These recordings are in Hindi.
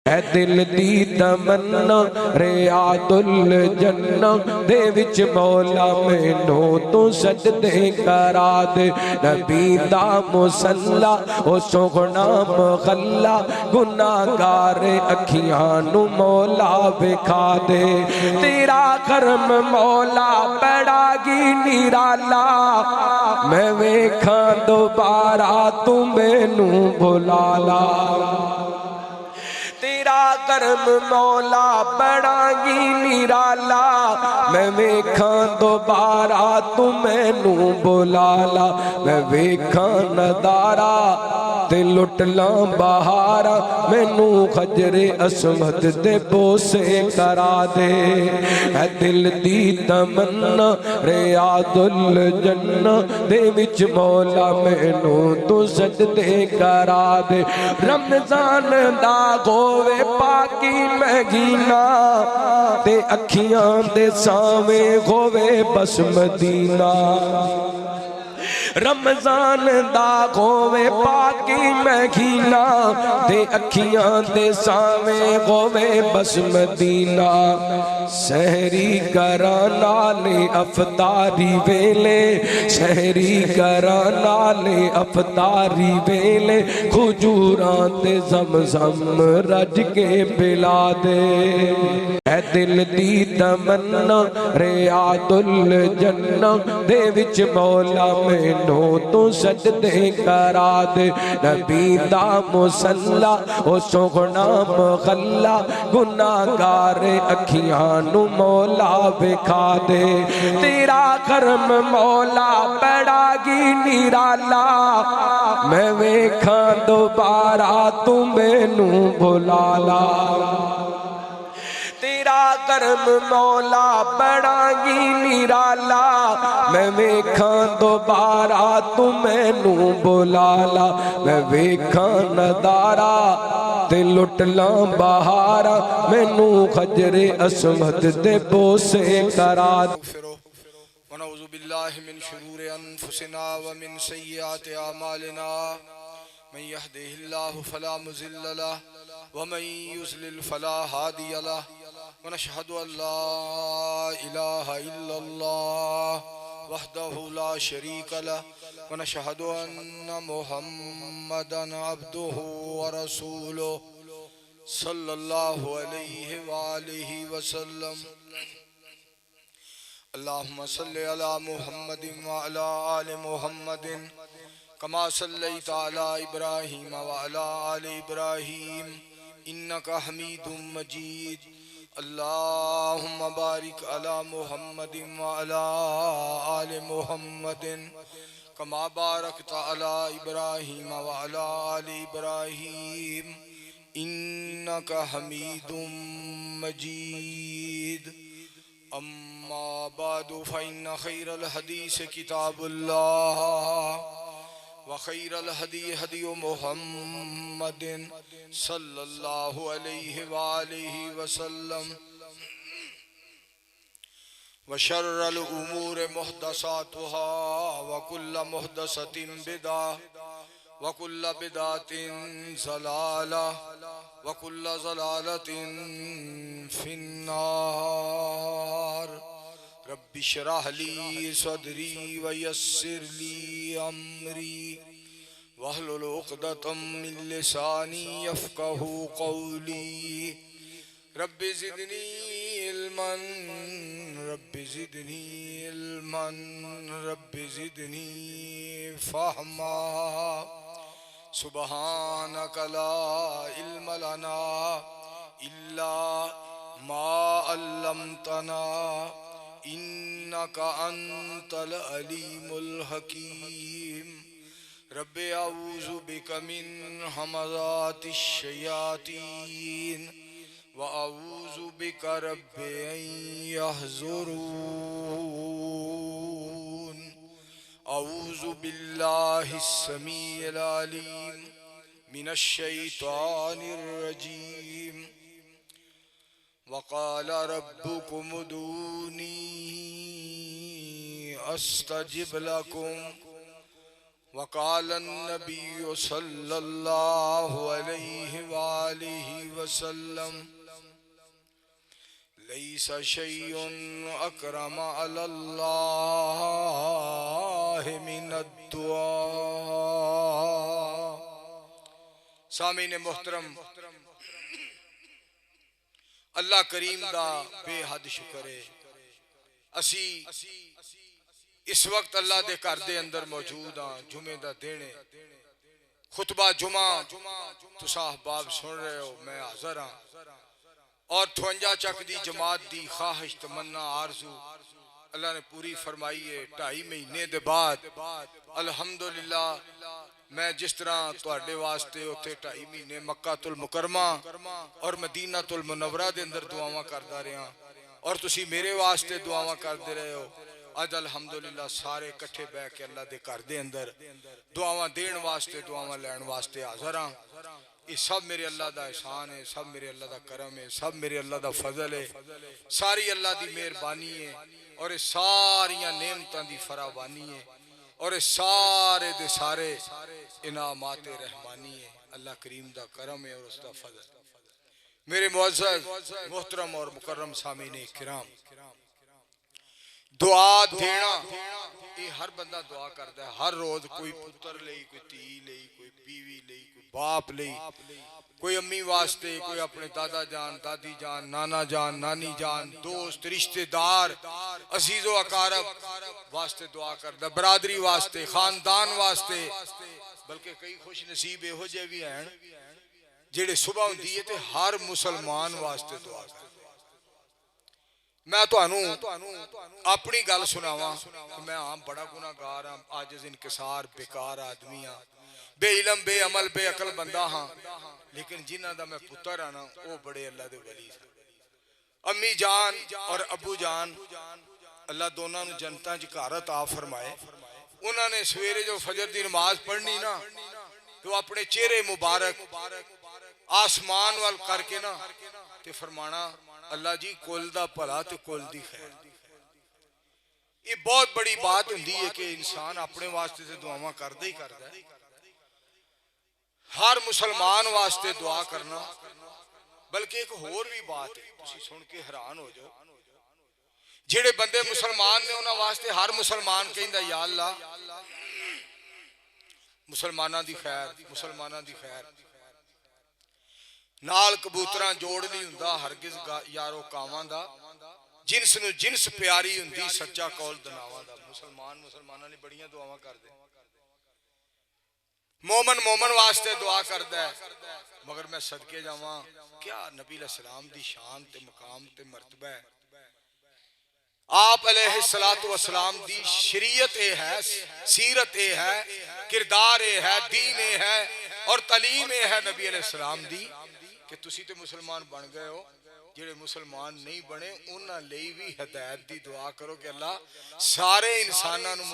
है दिल दी तमन्ना रियादुल जन्ना दे विच मौला मैनू तू सजदे करा दे। नबी दा मुसल्ला ओ सोहना महल्ला गुनाहगार अखियां नू मौला विखा दे। तेरा करम मौला बड़ा गी निराला मैं वेखां दोबारा तू मैनू भुला ला। तेरा करम मौला बड़ा ही निराला मैं वेखां दोबारा तू मैनू बुला ला। मैं वेखां नदारा ते लुट ला बहारा मैनू खजरे असमत दे बोसे करा दे। है दिल दी तमन्ना रियादुल जन्ना दे विच मौला मैनू तू सजदे करा दे। रमजान दा होवे पाकी महीना ते अखियां दे सावे होवे बस मदीना। रमजान दा होवे पाकी महीना ते अखियां दे सावे होवे बस मदीना। सहरी करा नाले अफतारी वेले सहरी करा नाले अफतारी वेले खुजूरां ते ज़मज़म रज के पिला दे। है दिल दी तमन्ना रियादुल जन्ना दे विच मौला मैनू तू सजदे करा दे। नबी दा मुसल्ला ओ सोहना महल्ला गुनाहगार अखियां नू मौला विखा दे। तेरा करम मौला बड़ा गी निराला मैं वेखां दोबारा तू मैनू भुला ला। तेरा करम मौला बड़ा ही निराला मैं वेखां दोबारा तू मैनू बुला ला। मैं वेखां नदारा ते लुट ला बहारा मैनू खजरे असमत दे बोसे करा दे। वनऊज़ु बिल्लाहि मिन शुरूरि अनफुसिना व मिन सय्यिआति अमालिना मन यहदिहिल्लाहु फला मुज़िल्ल लहु व मन युज़लिल फला हादिय लहु व नशहदु अल्ला इलाहा इल्लल्लाह वहदहु ला शरीका लहु व नशहदु अन्न मुहम्मदन अब्दुहु व रसूलुहु सल्लल्लाहु अलैहि व आलिहि वसल्लम। अल्लाहुम्मा सल्लि अला मुहम्मदिन व अला आलि मुहम्मदिन कमा सल्लैता अला इब्राहीम व अला आलि इब्राहीम इन्नका हमीदुम मजीद। अल्लाहुम्मा बारिक अला मुहम्मदिन व अला आलि मुहम्मदिन कमा बारकता अला इब्राहीम व अला आलि इब्राहीम इन्नका हमीदुम मजीद। अम्मा बादु फ़इन्न खैरल हदीस किताबुल्लाह व खैरल हदी हदी मुहम्मदिन सल्लल्लाहु अलैहि व आलिहि वसल्लम व शर्रल उमूर मुहदसातुहा व कुल्ल मुहदसतिन बिदअह व कुल्ल बिदअतिन ज़लाला व कुल्ल ज़लालतिन फिन्नार। रब्बि इश्रह ली सदरी व यस्सिर ली अमरी वहलुल उक़दतम मिन लिसानी यफ़क़हू क़ौली। Rabbi ज़िदनी इल्मन rabbi ज़िदनी इल्मन rabbi ज़िदनी फ़हमा। सुब्हानक ला इल्म लना इल्ला मा अल्लमतना इन्नका अंतल अलीमुल हकीम। रब्बि अऊज़ु बिका मिन हमज़ातिश शयातीन व अऊज़ु बिका रब्बि अन यहज़ुरून। अऊज़ु बिल्लाहिस समीइल अलीम मिनश शैतानिर रजीम। वक़ाल रब्बुकुम उदूनी अस्तजिब लकुम वक़ाल नबी सल्लल्लाहु अलैहि वालिहि वसल्लम लैसा शैउन अकरम अलल्लाहि मिनद्दुआ। सामीन मोहतरम, अल्लाह करीम दा बेहद शुक्र है। असी इस वक्त अल्लाह दे घर दे अंदर मौजूद हाँ। जुमे दा दिन है, खुतबा जुमा तुसा अहबाब सुन रहे हो, मैं हाज़र हाँ। और 58 चक दी जमात दी ख्वाहिश तमन्ना आरजू अल्लाह ने पूरी फरमाई है। 2.5 महीने दे बाद अल्हम्दुलिल्लाह मैं जिस तरह तुहाडे वास्ते उत्थे 2.5 महीने मक्का तुल मुकरमा और मदीना तुल मुनव्वरा दे अंदर दुआवां करदा रहा और तुसी मेरे वास्ते दुआवां करदे रहे हो। अज अल्हम्दुलिल्लाह सारे इकट्ठे बह के अल्लाह दे घर दे अंदर दुआवां देण वास्ते दुआवां लैण वास्ते हाज़र हाँ। ये सब मेरे अल्लाह दा एहसान है, सब मेरे अल्लाह दा करम है, सब मेरे अल्लाह दा फजल है, सारी अल्लाह दी मेहरबानी है और ये सारियां नेमतां दी फरावानी है और ये सारे दे सारे इनामात रहमानी है। अल्लाह करीम दा करम है और उसका फजल। मेरे मुअज़्ज़ज़ मोहतरम और मुकर्रम सामीने किराम, दुआ देना ये हर बंदा दुआ करता है। हर रोज कोई पुत्र लई, कोई धी लई, कोई बीवी लई, कोई बाप लई, कोई अम्मी वास्ते, कोई अपने दादा जान, दादी जान, नाना जान, नानी जान, दोस्त रिश्तेदार अजीजो अकारब वास्ते दुआ करता, बरादरी वास्ते, खानदान वास्ते। बल्कि कई खुश नसीब इहो जे भी हैं जेड़े सुबह हुंदी है ते हर मुसलमान वास्ते दुआ करते। मैं तुहानू अपनी गल सुनावा कि मैं आम बड़ा गुनाहगार हाँ, आजिज़ इनकिसार बेकार आदमी हाँ, बेइलम बेअमल बेअकल बंदा हाँ। लेकिन जिन्हां दा मैं पुत्र हाँ ना वो बड़े अल्लाह दे वली सन। अम्मी जान और अबू जान अल्लाह दोनों नू जनता च घर अता फरमाए। उन्होंने सवेरे जो फजर की नमाज पढ़नी ना तो अपने चेहरे मुबारक आसमान वाल करके ना ते फरमाना अल्लाह जी कुल दा भला ते कुल दी खैर। ये बहुत बड़ी बात होंदी है कि इंसान अपने वास्ते से दुआवां करदा ही करदा है। हर मुसलमान वास्ते दुआ करना। बल्कि एक होर भी बात है, तुसी सुन के हैरान हो जाओ। जेड़े बंदे मुसलमान ने उन्हां वास्ते हर मुसलमान कहंदा या अल्लाह मुसलमाना दी खैर, मुसलमाना दी खैर। नाल कबूतरां जोड़ नहीं हुंदा हरगिज यारो कावां दा, जिनस नू जिनस प्यारी हुंदी सच्चा कौल दनावां दा। मुसलमान मुसलमानां लई बड़ियां दुआवां करदे, मोमन मोमन वास्ते दुआ करदा है। मगर मैं सदके जावां, क्या नबी अलैहिस्सलाम दी शान ते मकाम ते मर्तबा है। आप अलैहिस्सलातु वस्सलाम दी शरीयत ए है, सीरत ए है, किरदार ए है, दीन ए है और तालीम ए है नबी अलैहिस्सलाम दी कि तुसी ते मुसलमान बन गए हो। जेड़े मुसलमान नहीं बने उन्हां लई भी हिदायत दी दुआ करो कि अल्लाह सारे इंसानां नू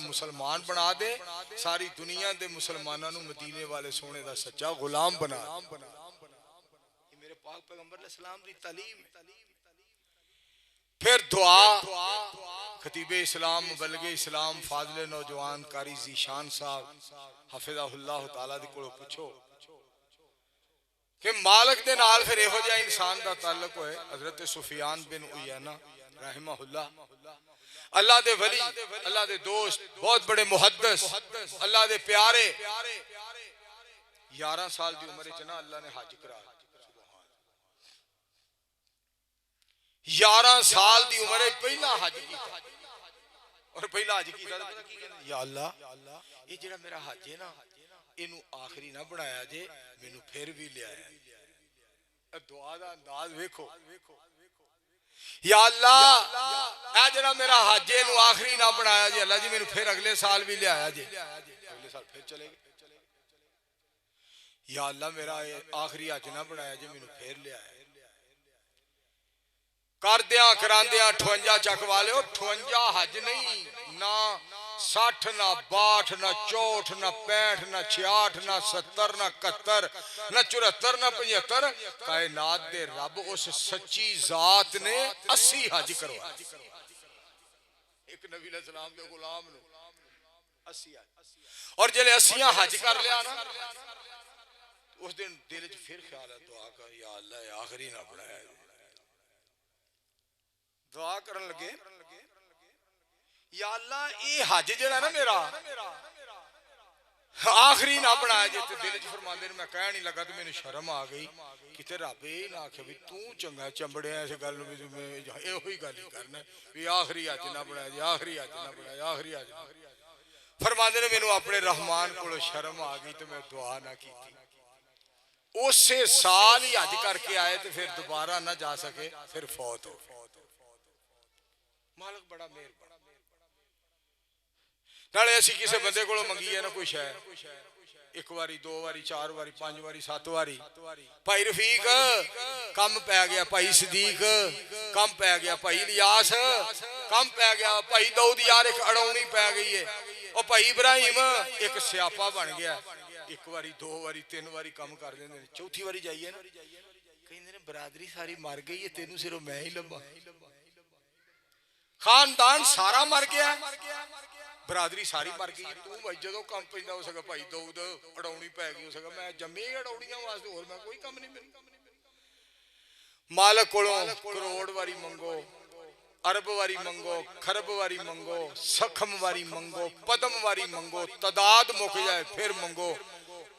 मुसलमान बना दे, सारी दुनिया दे मुसलमानां नू मदीने वाले सोने दा सच्चा गुलाम बना। ये मेरे पाक पैगंबर अलैहिस्सलाम दी तालीम है। फिर दुआ खतीबे इस्लाम मुबल्लिगे इस्लाम फाज़िले नौजवान कारी ज़ीशान साहब हफ़िज़हुल्लाह ताला दी कोलों पुछो कि मालिक दे नाल फिर इहो जिहा इंसान दा ताल्लुक होए। हज़रत सुफियान बिन उयैना रहमहुल्लाह अल्लाह दे वली, अल्लाह दे दोस्त, बहुत बड़े मुहद्दिस, अल्लाह दे प्यारे 11 साल दी उम्र च ना अल्लाह ने हज करा। 11 साल दी उम्र पहला हज किया और पहला हज किया या अल्लाह ये जेड़ा मेरा हज है ना इनू आखिरी ना बनाया जे, मैनू फिर भी लिया। दुआ दा अंदाज वेखो। या अल्लाह ए जेड़ा मेरा हज है इनू आखिरी ना बनाया जे, अल्लाह जी मैनू फिर अगले साल भी लिया जे, अगले साल फिर चले गए। या अल्लाह मेरा आखिरी हज ना बनाया जे, मैनू फिर लिया। करदिया करांदिया 58 चक वाले 58 हज नहीं ना 60 ना 62 ना 64 ना 65 ना 66 ना 70 ना 71 ना 74 ना 75 कायनात दे रब उस सच्ची जात ने 80 हज करवाए एक नबी अलैहिस्सलाम दे गुलाम ने। 80 और जले 80 हज कर लिया ना उस दिन दिल च फिर ख्याल है दुआ कर या अल्लाह आखिरी ना बनाया दुआ करन लगे या अल्लाह ये हज जेड़ा ना मेरा आखिरी ना बनाया जे दिल च फरमांदे मैं कह नहीं लगा तो मैंने शर्म आ गई किते रब ये ना आखे भी तू चंगा चंबड़िया इस गल में यो ही गल ही करना भी आखिरी हज ना बनाया जी आखिरी हज ना बनाया आखिरी हज फरमांदे ने मैनू अपने रहमान को शर्म आ गई तो मैं दुआ ना की उसे साल ही हज करके आए तो फिर दोबारा ना जा सके फिर फौत हो मालिक बड़ा मेहरबान नाले असी किसी बंदे को मंगीए ना कोई शै एक बारी दो बारी चार बारी पांच बारी सत बारी भाई रफीक कम पै गया भाई सदीक कम पै गया भाई इलियास कम पै गया भाई दाऊद यार एक अड़ौनी पै गई है और भाई इब्राहिम एक स्यापा बन गया एक बारी दो बारी तीन बारी कम कर देंगे चौथी बारी जाइए ना कहते ने बरादरी सारी मर गई है तेनू सिर्फ मैं ही लभा खानदान सारा मर गया बरादरी सारी मर गई तू भाई जो कम पैदा हो सका भाई दाऊद अड़ौनी पै गई हो सका मैं जम्मे अड़ौनियां वास्ते होर मैं कोई कम नहीं मिली मालिक कोलों करोड़ वारी मंगो अरब वारी मंगो खरब वारी मंगो सखम वारी मंगो पदम वारी मंगो तदाद मुक जाए फिर मंगो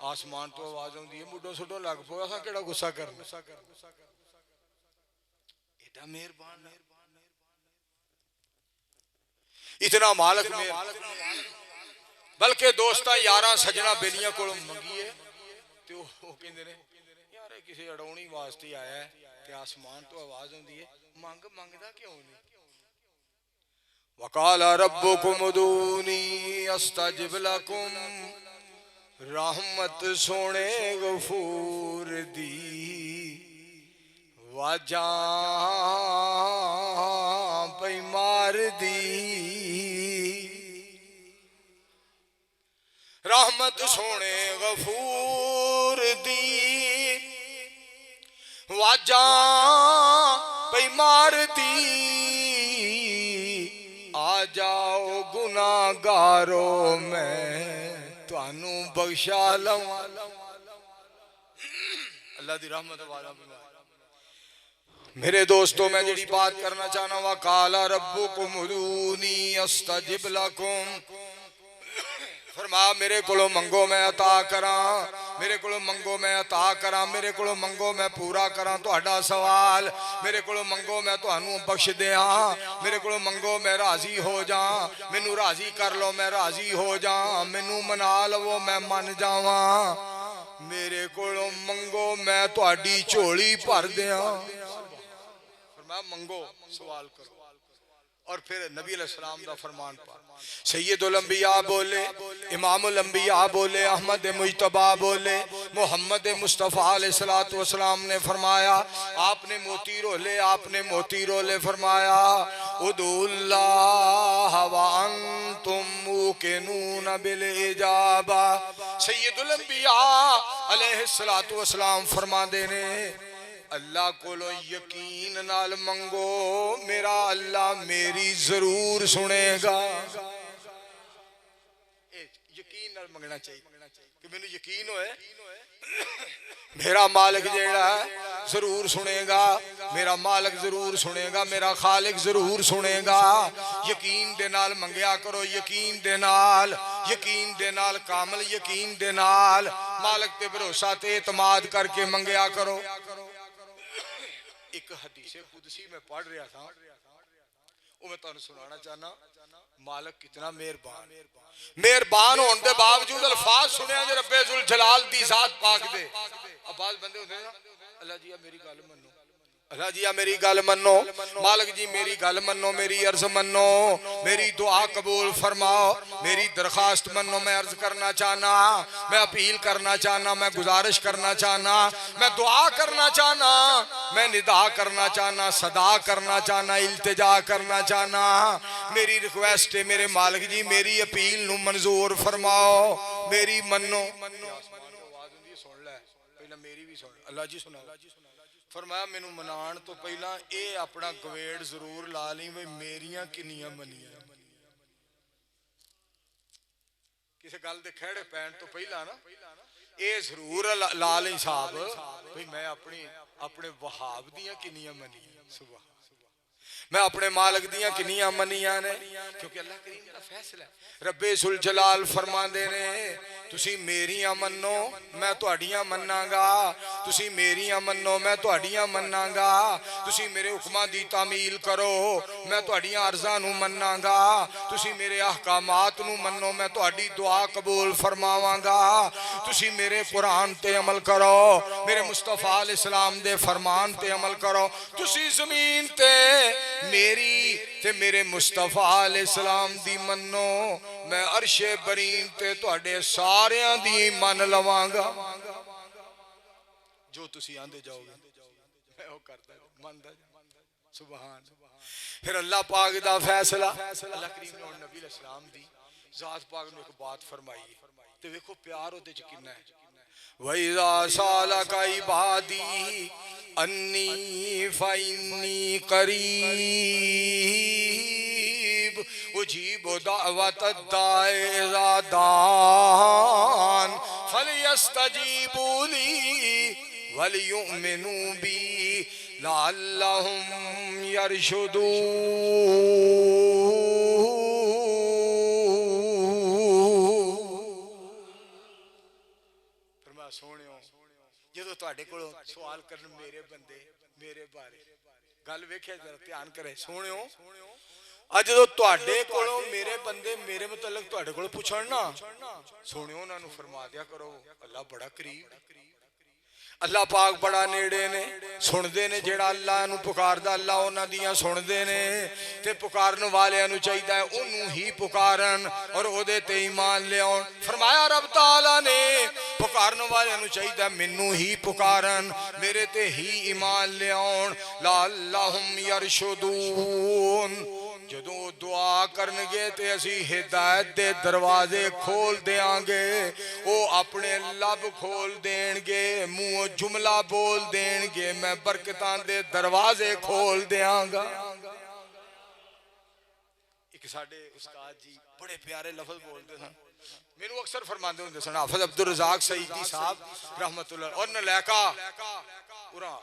आसमान तो आवाज आती है मुड्डो सुड्डो लग पो असां केड़ा गुस्सा करना एडा मेहरबान इतना मालिक बल्कि दोस्तां यारां सजना बेलियां कोलों मंगीए ते ओह कहंदे ने यार किसी अड़ौनी वास्ते आया है ते आसमान तो आवाज आती है मंग मंगदा क्यों नहीं वकाल रब्बुकुम उदूनी अस्तजिब लकुम रहमत सोने गफूर दी वाजा पई मार दी रहमत सोने गफूर दी वाजा पई मार दी आ जाओ गुनाहगारो मैं तुहानू बख्शा लवां अल्लाह दी रहमत वाला मेरे दोस्तों मैं जी बात करना चाहना वा काला रब्बुकुम उदूनी अस्तजिब लकुम फरमा मेरे कोलों मंगो मैं अता करा मेरे कोलों मंगो मैं अता करा मेरे कोलों मंगो मैं पूरा करा तुहाडा सवाल मेरे कोलों मंगो मैं तुहानू बख्श दिया मेरे कोलों मंगो मैं राजी हो जा मैनू राजी कर लो मैं राजी हो जा मैनू मना लवो मैं मन जावा मेरे कोलों मंगो मैं तुहाडी झोली भर दिया फरमाया मंगो सवाल करो और फिर नबी अलैहिस्सलाम दा फरमान पा सैयदुल अंबिया बोले इमामुल अंबिया बोले अहमद मुज्तबा बोले मोहम्मद मुस्तफ़ा अलैहिस्सलातु वस्सलाम ने फरमाया आपने मोती रोले फरमाया उदुल्लाह व अंतुम मुकिनून बिल इजाबा सैयदुल अंबिया अलैहिस्सलातु वस्सलाम फरमाते ने अल्लाह कोलों यकीन नाल मंगो मेरा अल्लाह मेरी जरूर सुनेगा यकीन नाल मंगना चाहिए कि मैनू यकीन होए मेरा मालिक जेड़ा है जरूर सुनेगा मेरा मालिक जरूर सुनेगा मेरा खालिक जरूर सुनेगा यकीन दे नाल मंगया करो यकीन दे नाल कामल यकीन दे नाल मालिक ते भरोसा ते एतमाद करके मंगया करो एक हदीसे कुदसी में पढ़ रहा था वो मैं तुहानू सुनाना चाहना मालिक कितना मेहरबान होने के बावजूद अल्फाज सुनिया जे रब्बे जुल जलाल दी जात पाक दे अब्बास बंदे होंदे ना अल्लाह जी मेरी गल मन्नो अल्लाह जी मेरी गल मन्नो मालिक जी मेरी गल मन्नो मेरी अर्ज मन्नो मेरी दुआ कबूल फरमाओ मेरी दरखास्त मन्नो मैं अर्ज करना चाहना मैं अपील करना चाहना मैं गुजारिश करना चाहना मैं दुआ करना चाहना मैं निदा करना चाहना सदा करना चाहना इल्तिजा करना चाहना मेरी रिक्वेस्ट है मेरे मालिक जी मेरी अपील नू मंजूर फरमाओ मेरी मन्नो सुन ले पहला मेरी भी सुन अल्लाह जी सुना फरमाया मैनू मनाण तो पहला ये अपना गवेड़ जरूर ला ली भाई मेरियां किन्नियां मनियां किसी गल के खेड़े पैन तो पहला ना ये जरूर ला ली साहब भाई मैं अपने वहाब दियां किनियां मनियां सुबह मैं अपने मालिक दियां किनियां मनियां ने क्योंकि अल्लाह करीम दा फैसला है। रब्बे सुल जलाल फरमांदे ने तुसी मेरियां मन्नो मैं तुहाडियां मन्नांगा, तुसी मेरियां मन्नो मैं तुहाडियां मन्नांगा, तुसी मेरे हुक्मां दी तामील करो मैं तुहाडियां अर्ज़ां नूं मन्नांगा, तुसी मेरे अहकामात नूं मन्नो मैं तुहाडी दुआ कबूल फरमावांगा, तुसी मेरे कुरान ते अमल करो मेरे मुस्तफा अल इस्लाम दे फरमान ते अमल करो, तुसी ज़मीन ते मेरी ते मेरे मुस्तफा अल इस्लाम दी मन्नो मैं अर्शे बरीन ते तुहाडे सारियां दी मन लवांगा। जो तुसी आंदे जाओगे मैं वो करदा मनदा सुभान। फिर अल्लाह पाक दा फैसला अल्लाह करीम ने नबी अलैहिस्सलाम दी जात पाक ने एक बात फरमाई ते देखो प्यार ओदे च किन्ना है। वइज़ा सालका इबादी अन्नी फ़इन्नी करीब उजीबु दावत दाए इज़ा दान फलयस्तजीबू ली वलियुमिनू बी लअल्लहुम यरशुदून। सोनियो जो तुहाडे कोलों सवाल करन मेरे बंदे मेरे बारे गल वेख्या जरा ध्यान करे सोनियो अज जो तुहाडे कोलों मेरे बंदे मेरे मुतलक तुहाडे कोलों पुछण ना सोनियो उन्हां नूं फरमा दिया करो अल्लाह बड़ा करीब अल्लाह पाक बड़ा नेड़े ने सुनते ने जेड़ा अल्लाह नूं पुकारदा अल्लाह उन्हां दियां सुनते ने ते पुकारन वालियां नूं चाहिदा उन्हूं ही पुकारन और ओदे ते ईमान लियाउण। फरमाया रब ताला ने पुकारन वालियां नूं चाहिदा मैनू ही पुकारन मेरे ते ही ईमान लियाउण लअल्लहुम यरशुदून। जदों दुआ करनगे ते असी हिदायत दे दरवाजे खोल देंगे वो अपने लब खोल देंगे मुंह जुमला बोल देंगे मैं बरकतां दे दरवाजे खोल देंगा। एक साडे उस्ताद जी बड़े प्यारे लफ्ज बोलते सन मैनू अक्सर फरमाते होंदे सन हाफिज अब्दुल रज़ाक सईदी साहब रहमतुल्लाह और नलैका पूरा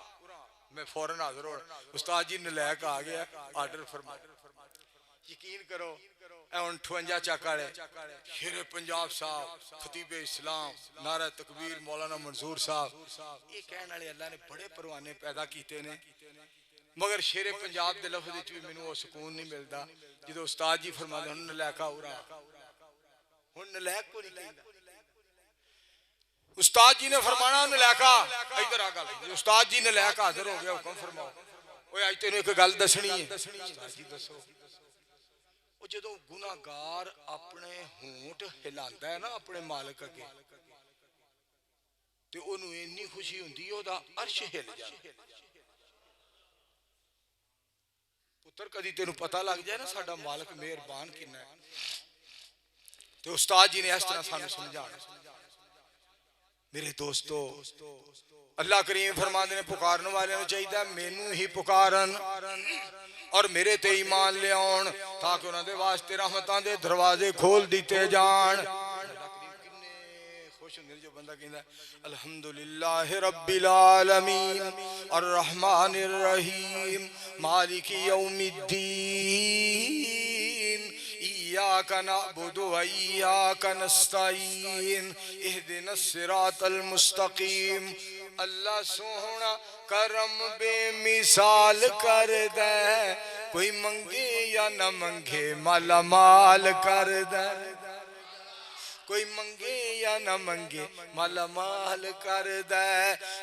मैं फौरन हाजिर हो उस्ताद जी नलैक आ गया आर्डर फरमा यकीन करो 58 चक वाले शेरे पंजाब साहब खतीबे इस्लाम नारा तकबीर मौलाना मंजूर साहब ये कहने वाले अल्लाह ने बड़े परवाने पैदा किए ने मगर शेरे पंजाब के लफ्ज भी मैनू वो सुकून नहीं मिलता जो उस्ताद जी फरमाते हुण नलैका उरा हुण नलैक को नहीं कहंदा उस्ताद जी ने फरमाना नलैका इधर आ गल उस्ताद जी नलैक हाजिर हो गया हुक्म फरमाओ ओए अज तेनू एक गल दसनी है उस्ताद जी दसो जो गुनाहगार अपने होंठ हिलांदा है ना अपने मालिक अगे ते ओनू इन्नी खुशी हुंदी ओदा अर्श हिल जांदा। पुत्र कदी तेनू पता लग जाए ना साडा मालिक मेहरबान किन्ना है ते उस्ताद जी ने इस तरह सानू समझाना। मेरे दोस्तों अल्लाह करीम फरमाते ने पुकारने वाले नूं चाहिदा मैनू ही पुकारन और मेरे ते ईमान ले आउण ताकि उन्हां दे वास्ते रहमतां दे दरवाजे खोल दिते जाण। खुश हुंदे जो बंदा कहंदा अल्हम्दुलिल्लाह रब्बिल आलमीन अर्रहमानिर रहीम मालिकी यौमिद्दीन इय्याका नअबुदु व इय्याका नस्तईन इहदिनस सिरातल मुस्तकीम। अल्लाह सोहना करम बेमिसाल कर दे कोई मंगे या न मंगे माला माल कर दे कोई मंगे या न मंगे माला माल कर दे।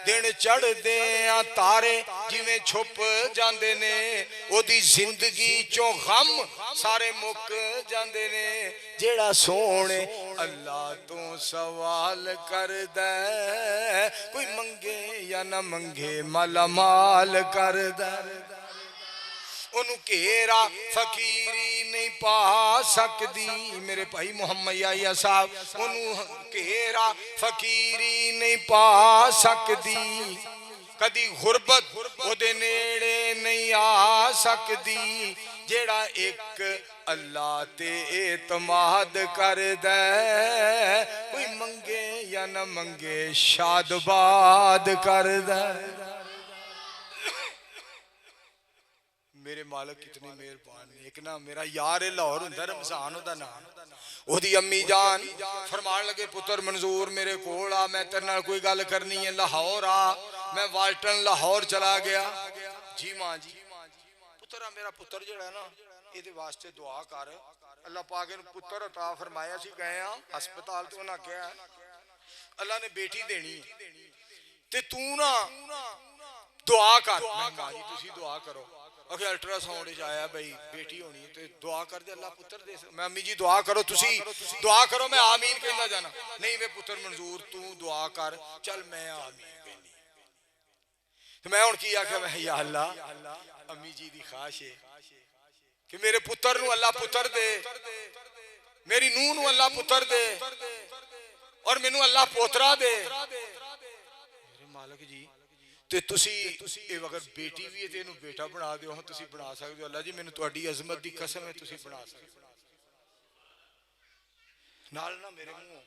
दिन चढ़ दे तारे जिवें छुप जांदे ने ओदी जिंदगी चों गम सारे मुक जांदे ने जेड़ा सोने अल्लाह तो सवाल कर दे कोई मंगे या न मंगे माला माल कर दे। ओनू घेरा फकीरी नहीं पा सकती मेरे भाई मुहम्मद याया साहब ओनू घेरा फकीरी नहीं पा सकती कदी गुरबत ओदे नेड़े नहीं आ सकदी जेड़ा एक अल्लाह ते एतमाद करदा कोई मंगे या न मंगे शादबाद करदा मेरे मालिक कितने मेहरबान ने एक ना मेरा यार लाहौर हुंदा रमजान ओदा नाम ओदी अम्मी जान फरमान लगे पुत्र मंजूर मेरे कोल आ मैं तेरे नाल कोई गल करनी है लाहौर आ मैं वाल्टन लाहौर चला गया जी मां जी पुत्र मेरा पुत्र जेड़ा ना ਇਹਦੇ ਵਾਸਤੇ दुआ कर अल्लाह पाक ने पुत्र अता फरमाया सी गए आ हस्पताल तो उन्हें कहा अल्लाह ने बेटी देनी ते तू ना दुआ कर मैं मां जी तुसी दुआ करो अखे अल्ट्रासाउंड आया भाई बेटी होनी तो दुआ कर दे अल्लाह पुत्र दे मैं अम्मी जी दुआ करो तुसी दुआ करो मैं आमीन कहना जाना नहीं मैं पुत्र मंजूर तू दुआ कर चल मैं आमीन कहनी तो मैं हुण की आख्या मैं या अल्लाह अम्मी जी दी ख्वाहिश है कि मेरे पुत्र नूं अल्लाह पुत्र दे मेरी नूह नूं अल्लाह पुत्र दे और मैनू अल्लाह पोतरा दे मेरे मालिक जी ते तुसी अगर बेटी भी है ते इहनूं बेटा बना दिओ तुसी बना सकदे हो अल्लाह जी मैनू तुहाडी अज़मत दी कसम है तुसी बना सकदे नाल ना मेरे मुंह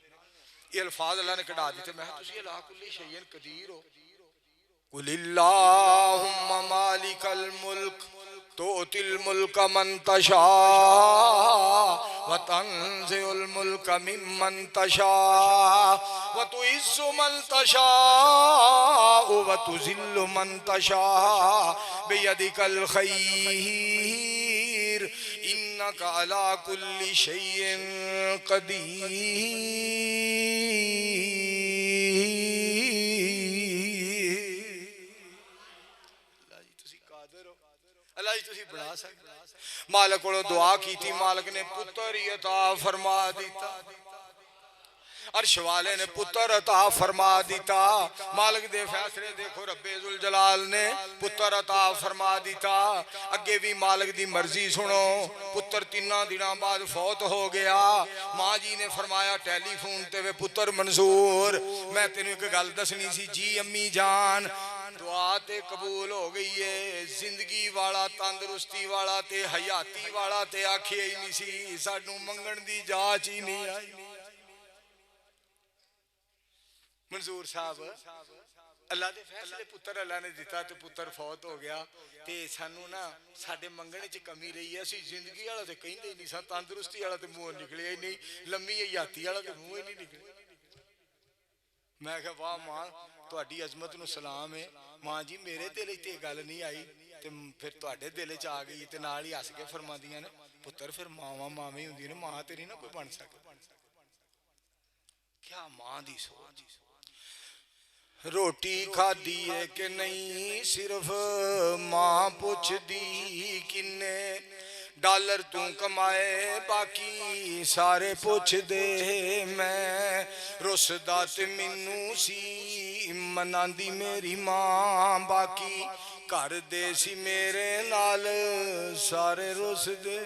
ये अल्फाज अल्लाह ने कढ़ा दिते मैं तुसी अला कुल्ली शैइन कदीर हो कुलिल्लाहुम्मा मालिकल मुल्क तुतिल मुल्क मन तशा व तंज़िउल मुल्क मिम्मन तशा व तुइज़्ज़ु मन तशा व तुज़िल्लु मन तशा बियदिकल खैर इन्नका अला कुल्ली शैइन कदीर मालिक को दुआ की थी मालिक ने पुत्र ही अता फरमा दिता अर्श वाले ने पुत्र अता फरमा दिता मालिक दे फैसले देखो रब्बे जुल जलाल ने पुत्र अता फरमा दिता अगे भी मालिक दी मर्जी सुनो पुत्र 3 दिनों बाद फौत हो गया मां जी ने फरमाया टेलीफोन ते वे पुत्र मंजूर मैं तेन एक गल दसनी सी जी अम्मी जान दुआ ते कबूल हो गई है जिंदगी वाला तंदुरुस्ती वाला ते हयाती वाला ते आखे ही नहीं सी सानू मंगण दी जाच ही नहीं आई मंजूर साहब अल्लाह दे फैसले पुत्र अल्लाह ने दिता तो पुत्र फौत हो गया ते सानू ना साडे मंगणे च कमी रही है असी जिंदगी वाला ते कहंदे नहीं सा तंदुरुस्ती वाला ते मुंह निकलिया ही नहीं लम्मी हयाती वाला ते मुंह ही नहीं निकलिया मैं कहा वाह मां तुहाडी अजमत नूं सलाम है मां जी मेरे दिल च गल नहीं आई ते फिर तुहाडे दिल च आ गई ते नाल ही हस के फरमांदियां ने पुत्र फिर मावां मावे ही हुंदियां ने मां तेरी ना कोई बन सके क्या मां दी सोच रोटी खादी है कि नहीं सिर्फ मां पुछदी किन्ने डॉलर तू कमाए बाकी सारे पुछ दे मैं रुसदा ते मैनू सी मनांदी मेरी मां बाकी घर दे सी मेरे नाल सारे रुस दे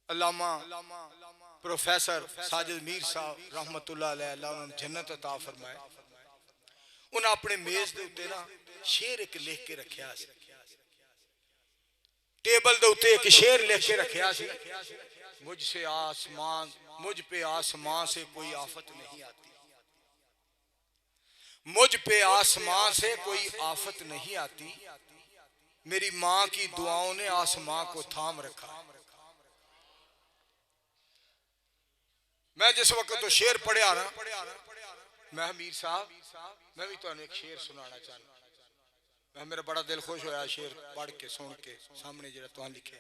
अल्लामा प्रोफेसर साजिद मीर साहब रहमतुल्लाह अलैह अल्लाह उन्हें जन्नत अता फरमाए उन्हें अपने मेज दे उत्ते ना शेर एक लिख के रखिया सी टेबल दे उत्ते एक शेर लिख के रखिया सी मुझसे आसमान मुझ पे आसमान से कोई आफत नहीं आती मुझ पे आसमान से कोई आफत नहीं आती मेरी मां की दुआओं ने आसमान को थाम रखा मैं जिस वक्त तो शेर पढ़िया ना मैं मीर साहब मैं भी तुहानू एक शेर सुनाना चाहना मैं मेरा बड़ा दिल खुश होया शेर पढ़ के सुन के सामने जेड़ा तुहां लिखे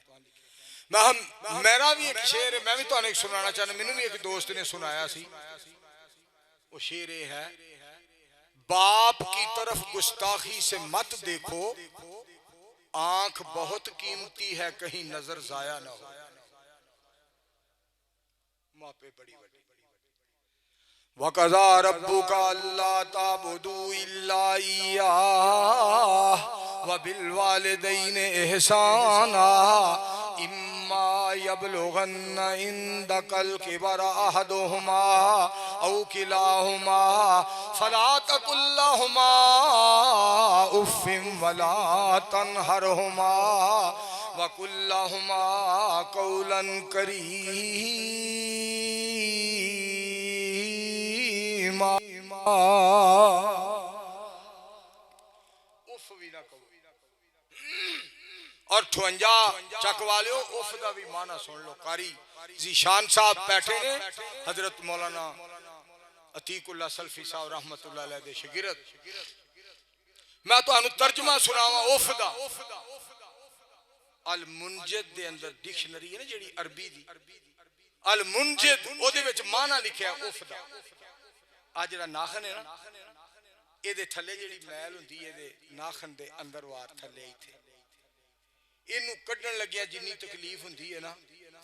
मैं मेरा भी एक शेर है मैं भी तुहानू एक सुनाना चाहना मैनू भी एक दोस्त ने सुनाया सी वो शेर ये है बाप की तरफ गुस्ताखी से मत देखो आंख बहुत कीमती है कहीं नजर जाया ना हो मापे बड़ी वक़ज़ा रब्बुका अल्ला ताबुदू इल्ला इय्याह व बिल वालिदैनि इहसाना इम्मा यबलुगन्न इंदकल किबरा अहदुहुमा औ किलाहुमा फला तकुल लहुमा उफ्फिन वला तनहरहुमा वकुल लहुमा कौलन करीमा। उफ भी ना कहो। और 58 चक वालियो उफ का भी माना सुन लो। कारी जीशान साहब बैठे ने, हजरत मौलाना अतीकुल्लाह सल्फी साहब रहमतुल्लाह अलैह दे शागिर्द। मैं तुहानू तर्जमा सुनावा उफ दा। अल मुंजिद दे अंदर डिक्शनरी है ना जेड़ी अरबी दी, अल मुंजिद ओदे विच माना लिखिया उफ दा। आ जेड़ा नाखन है ना, ਇਹਦੇ ਥੱਲੇ ਜਿਹੜੀ ਮੈਲ ਹੁੰਦੀ ਹੈ ਇਹਦੇ ਨਾਖਨ ਦੇ ਅੰਦਰ ਵਾਰ ਥੱਲੇ ਇੱਥੇ, ਇਹਨੂੰ ਕੱਢਣ ਲੱਗਿਆ ਜਿੰਨੀ ਤਕਲੀਫ ਹੁੰਦੀ ਹੈ ਨਾ,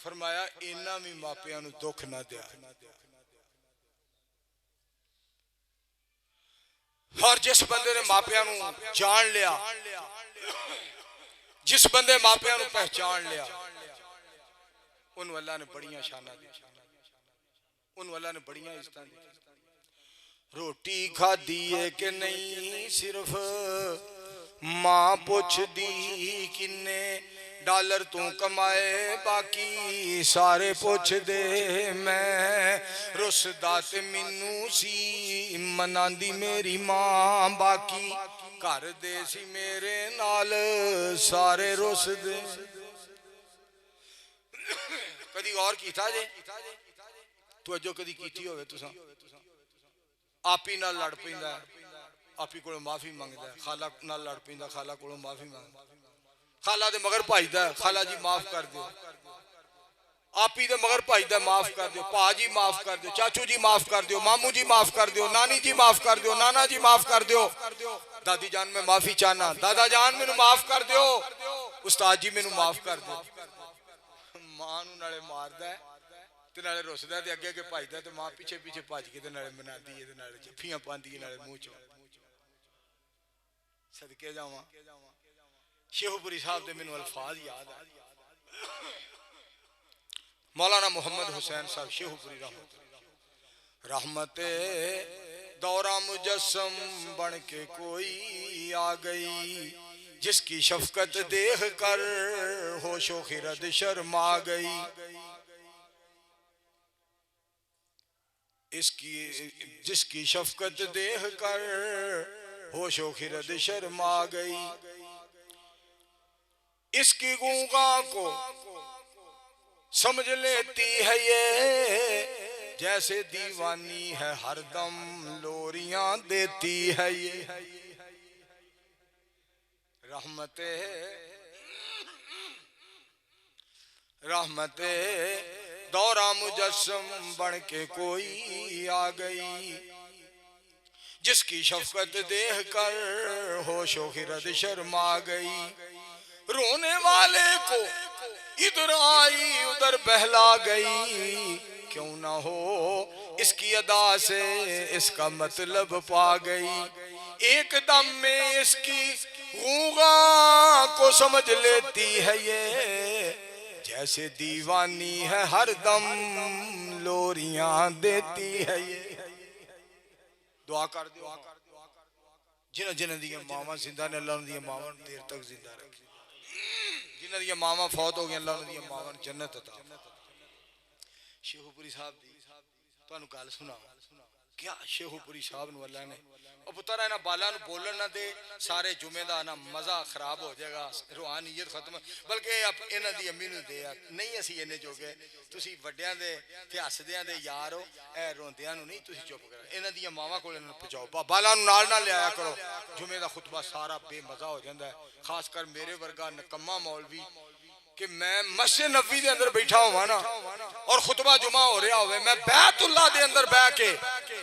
फरमाया इन्ना भी मापियां नू दुख ना दिया। और जिस बंदे ने मापियां नू जान लिया, जिस बंदे मापियां नू पहचान लिया, उन्होंने अल्लाह ने बड़ियां शाना दी, उन्होंने अल्लाह ने बड़ियां इज्जतां दी। रोटी खादी है कि नहीं सिर्फ मां पुछदी किन्ने डॉलर तू कमाए बाकी सारे पुछ दे। मैं रुसदा ते मैनू सी मनांदी मेरी मां, बाकी घर दे सी मेरे नाल सारे रुस दे। कदी गौर कीता जे तवज्जो कदी कीती होवे तुसां? आपी नाल लड़ पैंदा, आपी कोलों माफी मंगदा, खाला नाल लड़ पैंदा, खाला कोलों माफी मंगदा, खाला दे मगर भजदा, खाला जी माफ कर दो, आपी दे मगर भजदा माफ कर दो, भा जी माफ कर दो, चाचू जी माफ कर दो, मामू जी माफ कर दो, नानी जी माफ कर दो, नाना जी माफ कर दो, दादी जान मैं माफी चाहना, दादा जान मैनू माफ कर दो, उस्ताद जी मैनू माफ कर दो। मां नू नाले मारदा ते नाले रुसदा ते अगे अगे भजदा ते मां पीछे पीछे भज के ते नाले मनादी है ते नाले जफ्फियां पांदी है नाले मूंह च। सदके जावां शेखुपुरी साहब दे मैनू अल्फाज याद आ, मौलाना मोहम्मद हुसैन साहब शेखुपुरी रहमते दौरा मुजस्सम बन के कोई आ गई, जिसकी शफकत देख कर होशो खिरद शर्मा गई। इसकी जिसकी शफकत देख कर होशो खिरद शर्मा गई, इसकी गूंगा को समझ लेती है ये, जैसे दीवानी है हरदम लोरियां देती है ये। रहमते रहमते दौरा मुजस्सम बन के कोई आ गई, जिसकी शफकत देख कर होशो खिरद शर्मा गई। रोने वाले को इधर आई उधर बहला गई, क्यों ना हो इसकी अदा से इसका मतलब पा गई। एक दम में इसकी गूंगा को समझ लेती है ये, जैसे दीवानी है हर दम लोरियां देती है ये। दुआ कर दो जिन्हां जिन्हां दी मावां जिंदा ने, अल्लाह उन्हां दी मावां देर तक जिंदा रखे। जिन्हां दी मावां फौत हो गई अल्लाह उन्हां दी मावां जन्नत अता। शेखुपुरी साहब दी तुहानू गल सुनावां, क्या शेखुपुरी साहब नू अल्लाह ने पुत्र इन्हां बालां नू बोलन ना दे, सारे जुमे दा ना मजा खराब हो जाएगा, रूहानियत खत्म। बल्कि इन्हां दी अम्मी नू दे नहीं, असीं इन्ने जोगे, तुसीं वड्डियां दे ते हसदियां दे यार हो, ए रोंदियां नू नहीं तुसीं चुप करो, इन्हां दी मावां कोल इन्हां नू पहुंचाओ। बालां नू नाल ना लिआया करो, जुमे दा खुतबा सारा बेमजा हो जांदा है। खासकर मेरे वर्गा नकम्मा मौलवी कि मैं मस्जिद नबी दे अंदर बैठा हुआ ना और खुतबा जुमा हो रहा होवे, मैं बैतुल्लाह दे अंदर बह के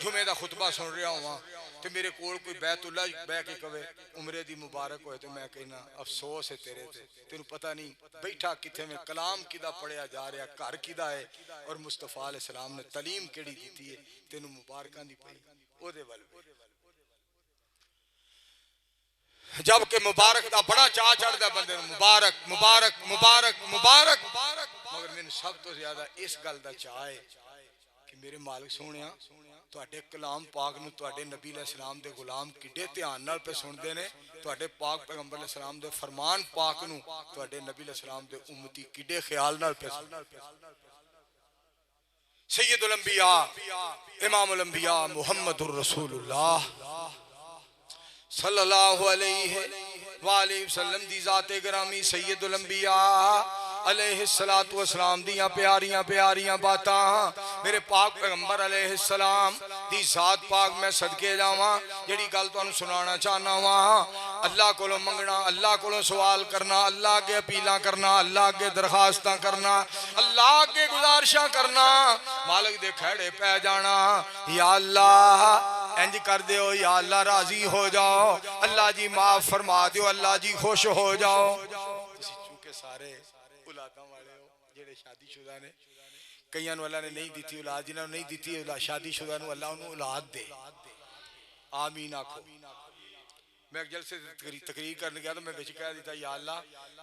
जुमे दा खुतबा सुन रहा हुआ ते मेरे कोल कोई बैतुल्लाह बह के कहे उमरे दी मुबारक होए, तो मैं कहना अफसोस है तेरे ते, तेनू पता नहीं बैठा किथे में कलाम किदा पढ़िया जा रहा, घर किदा है और मुस्तफा अलैहि सलाम ने तलीम केड़ी दी है, तेनू मुबारकां दी पई ओदे वल। जबकि मुबारक का बड़ा चाह चढ़ता बंदे नूं, मुबारक मुबारक मुबारक मुबारक, मगर मैनूं सब तो ज्यादा इस गल का चाह है कि मेरे मालिक सोहणिया तुहाडे कलाम पाक नूं तुहाडे नबी अलैहिस्सलाम दे गुलाम किड्डे ध्यान नाल पे सुनदे ने, तुहाडे पाक पैगंबर अलैहिस्सलाम दे फरमान पाक नूं तुहाडे नबी अलैहिस्सलाम दे उम्मती किड्डे ख्याल नाल पे सैयदुल अंबिया इमामुल अंबिया मुहम्मदुर रसूलुल्लाह सल्लल्लाहु अलैहि वसल्लम दी जाते गिरामी सैयदुल अंबिया अलैहिस्सलातु वस्सलाम दियां प्यारियां प्यारियां बातां मेरे पाक पैगंबर अलैहिस्सलाम दी जात पाक मैं सदके जावां। जेड़ी गल तुहानूं सुनाना चाहना वा, अल्लाह कोलों मंगना, अल्लाह कोलों सवाल करना, अल्लाह अगे अपीलां करना, अल्लाह अगे दरखास्तां करना, अल्लाह अगे गुजारिशां करना, मालिक दे खैड़े पै जाना। या अल्लाह इंज कर दियो, या अल्लाह राजी हो जाओ, अल्लाह जी माफ फरमा दियो, अल्लाह जी खुश हो जाओ। चूंकि सारे औलादां वाले हो जेड़े शादीशुदा ने, कईयां नूं अल्लाह ने नहीं दी औलाद, जिन्हां नूं नहीं दी औलाद शादीशुदा नूं अल्लाह उन्होंने औलाद दे। आमीन आखो। मैं एक जलसे तकरीर करने गया तो मैं बिच कह दिता, या अल्लाह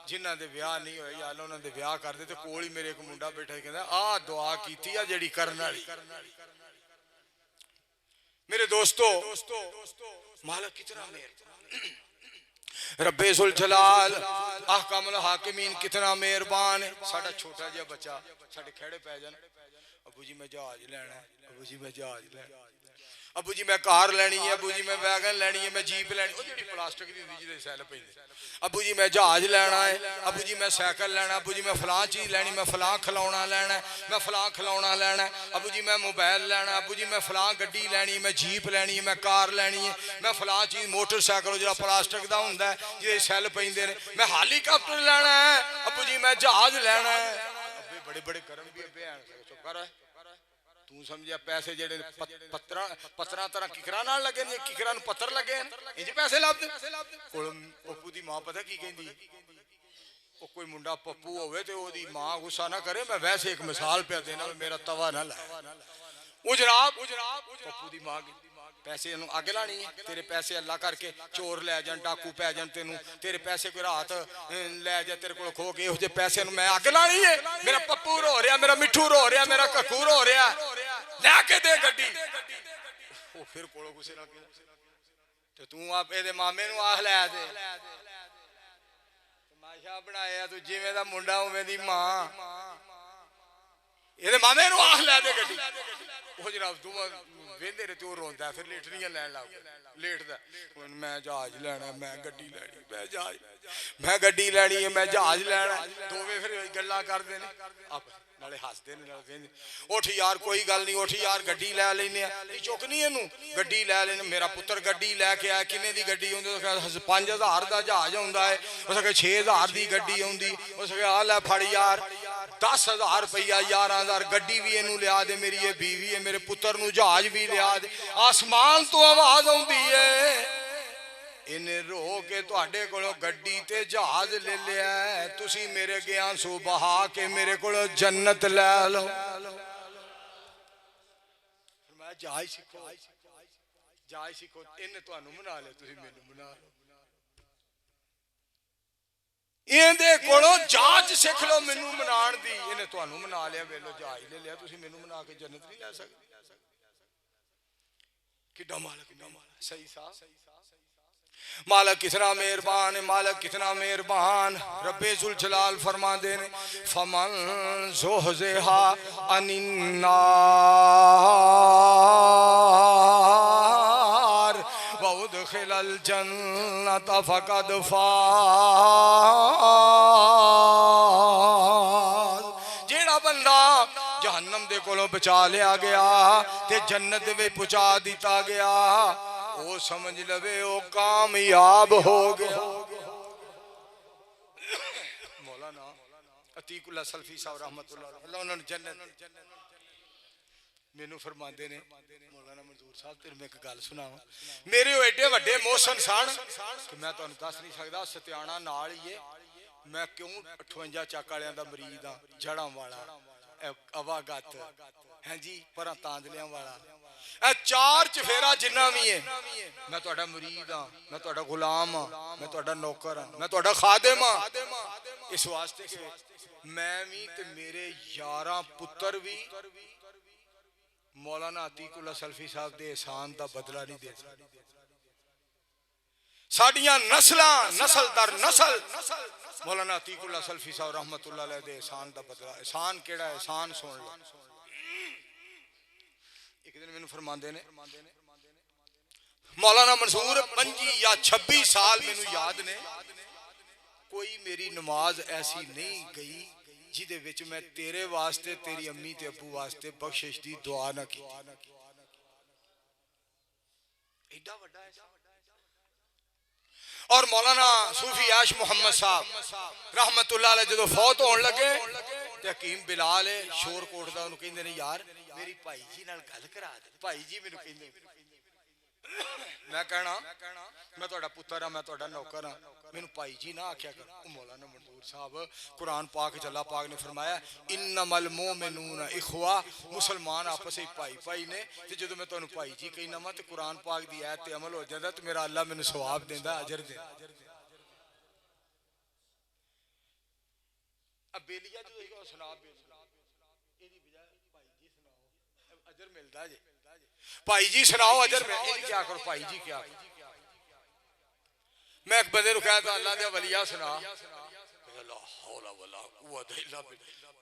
जिन्हां दे विआह नहीं होए या अल्लाह उन्हां दे विआह कर दे। ते कोल ही मेरे एक मुंडा बैठा कहंदा आ दुआ कीती आ जेड़ी करन वाली। मेरे दोस्तों मालिक कितना मेहरबान, रब्बे जुल जलाल अहकामुल हाकिमीन कितना मेहरबान है। साडा छोटा जिहा बच्चा साडे खेड़े पै जान, अबू जी मैं जहाज लैना है, अबू जी मैं जहाज लैना, अबू जी मैं कार लैनी है, अबू जी मैं वैगन लैनी है, मैं जीप लैनी, वो जिहड़ी प्लास्टिक दी हुंदी जिहदे सैल पैंदे, अबू जी मैं जहाज लैना है, अबू जी मैं साइकिल लैना, अबू जी मैं फलां चीज़ लैनी, मैं फलां खिलौना लैना है, मैं फलां खिलौना लैना है, अबू जी मैं मोबाइल लैना, अबू जी मैं फलां गड्डी लैनी, मैं जीप लैनी है, मैं कार लैनी है, मैं फलां चीज़ मोटरसाइकिल जिहड़ा प्लास्टिक दा हुंदा है जिहदे सैल पैंदे ने, मैं हेलीकॉप्टर लैना है, अबू जी मैं जहाज लैना है। अब्बे बड़े बड़े करम भी अब्बे हैं, चुप कर तू समझिया पैसे जेडे पत्थर तरह किकरा नाल लगे ने, किकरा नूं पत्थर लगे इंज पैसे लभदे कोल। पप्पू दी मां पता की कहंदी, ओ कोई मुंडा पप्पू होवे ते ओदी मां गुस्सा ना करे, मैं वैसे एक मिसाल पे देना, मेरा तवा ना लाए। ओ जनाब पप्पू दी मां पैसे अग लानी है, तेरे पैसे अल्लाह करके चोर लै जान, डाकू पै जान, तेनू तेरे पैसे कोई रात लै जाए तेरे को खो के, इहो जे पैसे मैं अग लानी है। मेरा पप्पू रो रहा, मेरा मिठू रो रहा, मेरा कक्कू रो रहा, लैके दे गड्डी। ओ फिर कोलों गुस्से नाल ते तू आप एदे मामे नू आख लै दे, तमाशा बनाया तू जिवें दा मुंडा उवें दी मां, एदे मामे नू आख लै दे गड्डी। ओ जनाब तू वेंदे रहे तो रोंदा, फिर लेटरियां लैन लग लेटदा, मैं जहाज लैना, मैं गड्डी लैनी, मैं गड्डी लैनी है, मैं जहाज लैना, दोवें फिर गल्लां करदे ने, नाले हसदे ने नाले कहंदे उठ यार कोई गल नहीं, उठ यार गड्डी लै लैने आ, चुकनी इनू गड्डी लै लेने। मेरा पुत्र गड्डी लैके आया, किन्ने दी गड्डी आउंदी, 5000 दा जहाज आउंदा है, उस 6000 दी गड्डी आउंदी, उस आ लै फड़ यार 10,000 रुपया 11,000 गड्डी भी इनू लिया दे, मेरी ये बीवी है, मेरे पुत्र नू जहाज भी लिया दे। आसमान तो आवाज आउंदी है, इन्हें रो के तुहाडे कोलों गड्डी ते जहाज ले लिया, तुसी मेरे अगे आंसू बहा के मेरे कोलों जन्नत लै लो। मैं जहाज सीखो, जहाज सीखो, इन्हें तुहानू मना ले, तुसी मैनू मना लो। इहदे कोलों जाच सिख लो मैनू मनाण दी, इन्हें तुहानू मना लिया, वेलो जहाज ले लिया, तुसी मैनू मना के जन्नत नहीं लै सकदे। किड्डा मालिक सही साहब, मालिक कितना मेहरबान है, मालिक कितना मेहरबान। रब्बे जुल जलाल फरमाते ने फमन ज़ुहज़िहा अन्नार व उदखिलल जन्नत फ़क़द फ़ाज़। जेड़ा बंदा जहन्नम दे कोलों बचा लिया गया ते जन्नत में पहुंचा दिता गया, वो समझ लवे वो कामयाब हो गया। मौलाना अतीकुल्लाह सल्फी साहब रहमतुल्लाह अलैह उन्होंने जन्नत मैनू फरमाते ने, मौलाना मंजूर साहब तेरे मैं एक गल सुनावां, मेरे एडे वड्डे मोहसन सन कि मैं तुहानू दस नहीं सकदा, सतियाना नाल ही है। मैं क्यों 58 ਚੱਕ वालियां दा मरीज हाँ, जड़ां वाला अवागत हैं जी, पर तांदलियां वाला ए चार चफेरा जिन्ना भी है मैं तुहाडा मुरीद हाँ, मैं तुहाडा गुलाम हाँ, मैं तुहाडा नौकर हाँ, मैं तुहाडा खादिम हाँ। इस वास्ते कि मैं भी ते मेरे 11 पुत्र भी मौलाना अतीकुल्ला सल्फी साहब दे एहसान दा बदला नहीं दे सकते। साडियां नस्लां नस्ल दर नस्ल मौलाना अतीकुल्ला सल्फी साहब रहमतुल्लाह अलैह दे एहसान दा बदला। एहसान केड़ा है? एहसान सुन लो। एक दिन मैनू फरमांदे ने मौलाना मंसूर 25 या 26 साल मैनू याद ने कोई मेरी नमाज ऐसी नहीं गई जिदे विच मैं तेरे वास्ते तेरी अम्मी ते अबू वास्ते बख्शिश दी दुआ ना की। एडा वड्डा है। और मौलाना सूफी आश मोहम्मद साहब रहमतुल्लाह अलैह जदों फौत होने लगे ते हकीम बिलाल शोर कोट दा उन्होंने कहंदे ने यार मेरी भाई जी नाल गल करा दे। भाई जी मैनू कहंदे मैं कहना मैं तुहाडा पुत्तर हाँ, मैं तुहाडा नौकर हाँ, मैनू भाई जी ना आख्या कर। मौलाना मंसूर साहब कुरान पाक च अल्लाह पाक ने फरमाया इन्नमल मोमिनून इखवा, मुसलमान आपस में भाई भाई ने। ते जदों मैं तुहानू भाई जी कहना वा ते कुरान पाक दी आयत ते अमल हो जांदा ते मेरा अल्लाह मैनू सवाब देंदा, अजर देंदा। अब बेलिया जो होगा सुना एदी बजाय भाई जी सुनाओ अजर मिलदा जे। भाई जी सुनाओ अजर में क्या करो भाई जी क्या करो। मैं एक बंदे कहता अल्लाह दे वलिया सुना,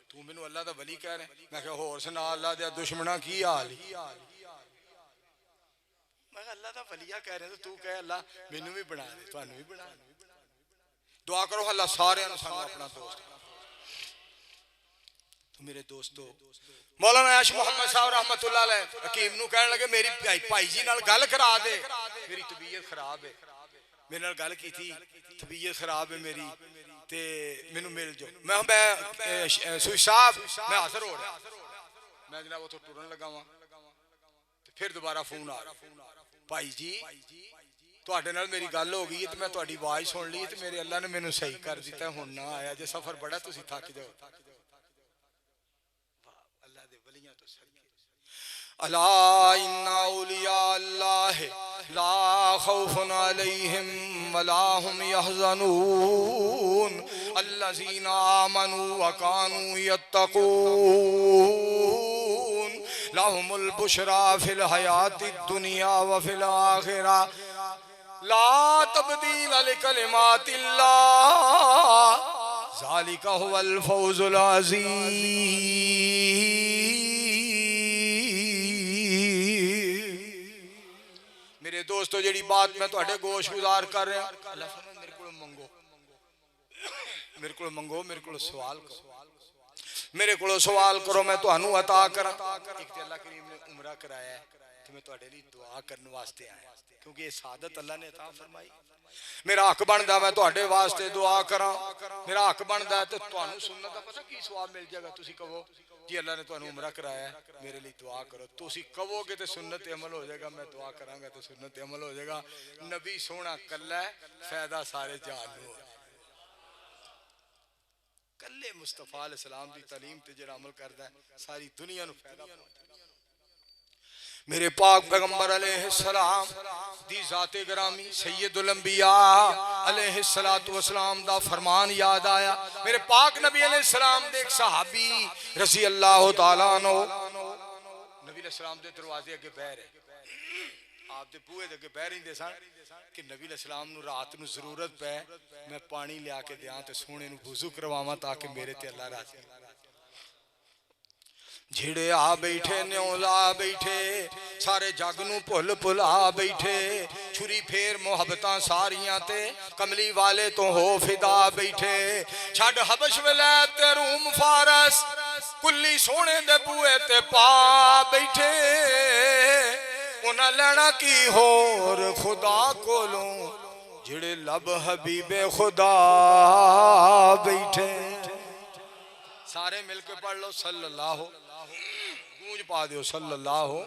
तू मैनू अल्लाह दा वली कह रहे। मैं क्या होर सुना अल्लाह दे दुश्मना की हाल। मैं अल्लाह दा वलिया कह रहे तो तू कह अल्लाह मैनू भी बना दे, तुहानू भी बना दे। दुआ करो अल्लाह सारे सानू अपना दोस्त। तो मेरे दोस्तों मौलाना आश मोहम्मद साहब रहमतुल्लाह अलैह हकीम नू कहने लगे मेरी भाई जी नाल गल करा दे, मेरी तबीयत खराब है। मेरे नाल गल की थी तबीयत खराब है मेरी ते मैनू मिल जाओ। मैं सूफी साहब मैं हाजिर हो रहा। मैं जनाब उतो टुरन लगा वा ते फिर दोबारा फोन आ रहा भाई जी तुहाडे नाल मेरी गल हो गई है ते मैं तुहाडी आवाज सुन ली ते मेरे अल्लाह ने मैनू सही कर दिता। हुण ना आया जे सफर बड़ा तुसीं थक जाओ। अला इन्ना औलिया अल्लाह ला खौफुन अलैहिम वला हुम यहज़नून अल्लज़ीना आमनू व कानू यत्तकून लहुमुल बुशरा फिल हयातिद दुनिया व फिल आखिरा ला तब्दील लिकलिमातिल्लाह ज़ालिका हुवल फौज़ुल अज़ीम। मेरे दोस्तों जेड़ी बात मैं तुहाडे गोश गुजार कर रहा अल्लाह फरमाए मेरे को मंगो, मेरे को मंगो, मेरे को सवाल करो, मेरे को सवाल करो मैं तुहानू अता करा। एक ते अल्लाह करीम ने उमरा कराया है तो मैं तुहाडे लिए दुआ करने वास्ते आया क्योंकि ये सादत अल्लाह ने अता फरमाई। मेरा हक बनदा मैं तुहाडे वास्ते दुआ करा। मेरा हक बनदा है तो तुहानू सुन्नत दा पता की सवाब मिल जाएगा। तुसी कहो जी अल्लाह ने तुहानू उमरा कराया मेरे लिए दुआ करो, तुसी कहोगे तो सुन्नत ते अमल हो जाएगा। मैं दुआ करांगा तो सुन्नत ते अमल हो जाएगा। नबी सोहना कल्ला है, फायदा सारे जहान नू। कल्ले मुस्तफा अलैहि सलाम दी तालीम ते जेड़ा अमल करदा है सारी दुनिया नू फायदा पहुंचदा। मेरे पाक पैगंबर अलैहिस्सलाम दी जाते ग्रामी सैयदुल अंबिया अलैहिस्सलातु वस्सलाम दा फरमान याद आया। मेरे पाक नबी अलैहिस्सलाम दे एक सहाबी रज़ी अल्लाह तआला अन्हु नबी अलैहिस्सलाम दे दरवाजे अगे बैठ रहे, आप दे बूहे दे अगे बैठ रहिंदे सन कि नबी अलैहिस्सलाम नू रात नू जरूरत पै मैं पानी लिया के दियां ते सोहणे नू वुज़ू करवावां ताकि मेरे ते अल्लाह राज़ी। झिड़े आ बैठे न्योला बैठे सारे जग नू भुल भुला बैठे छुरी फेर मुहब्बतां सारियां ते कमली वाले तो हो फिदा बैठे छड़ हबश विलायत ते रूम फारस कुल्ली सोने दे बूए ते पा बैठे उन्हां लेना की होर खुदा कोलों जिड़े लब हबीबे खुदा बैठे। सारे मिलके पढ़ लो सल्लल्लाहु, गूंज पा दियो सल्लल्लाहु।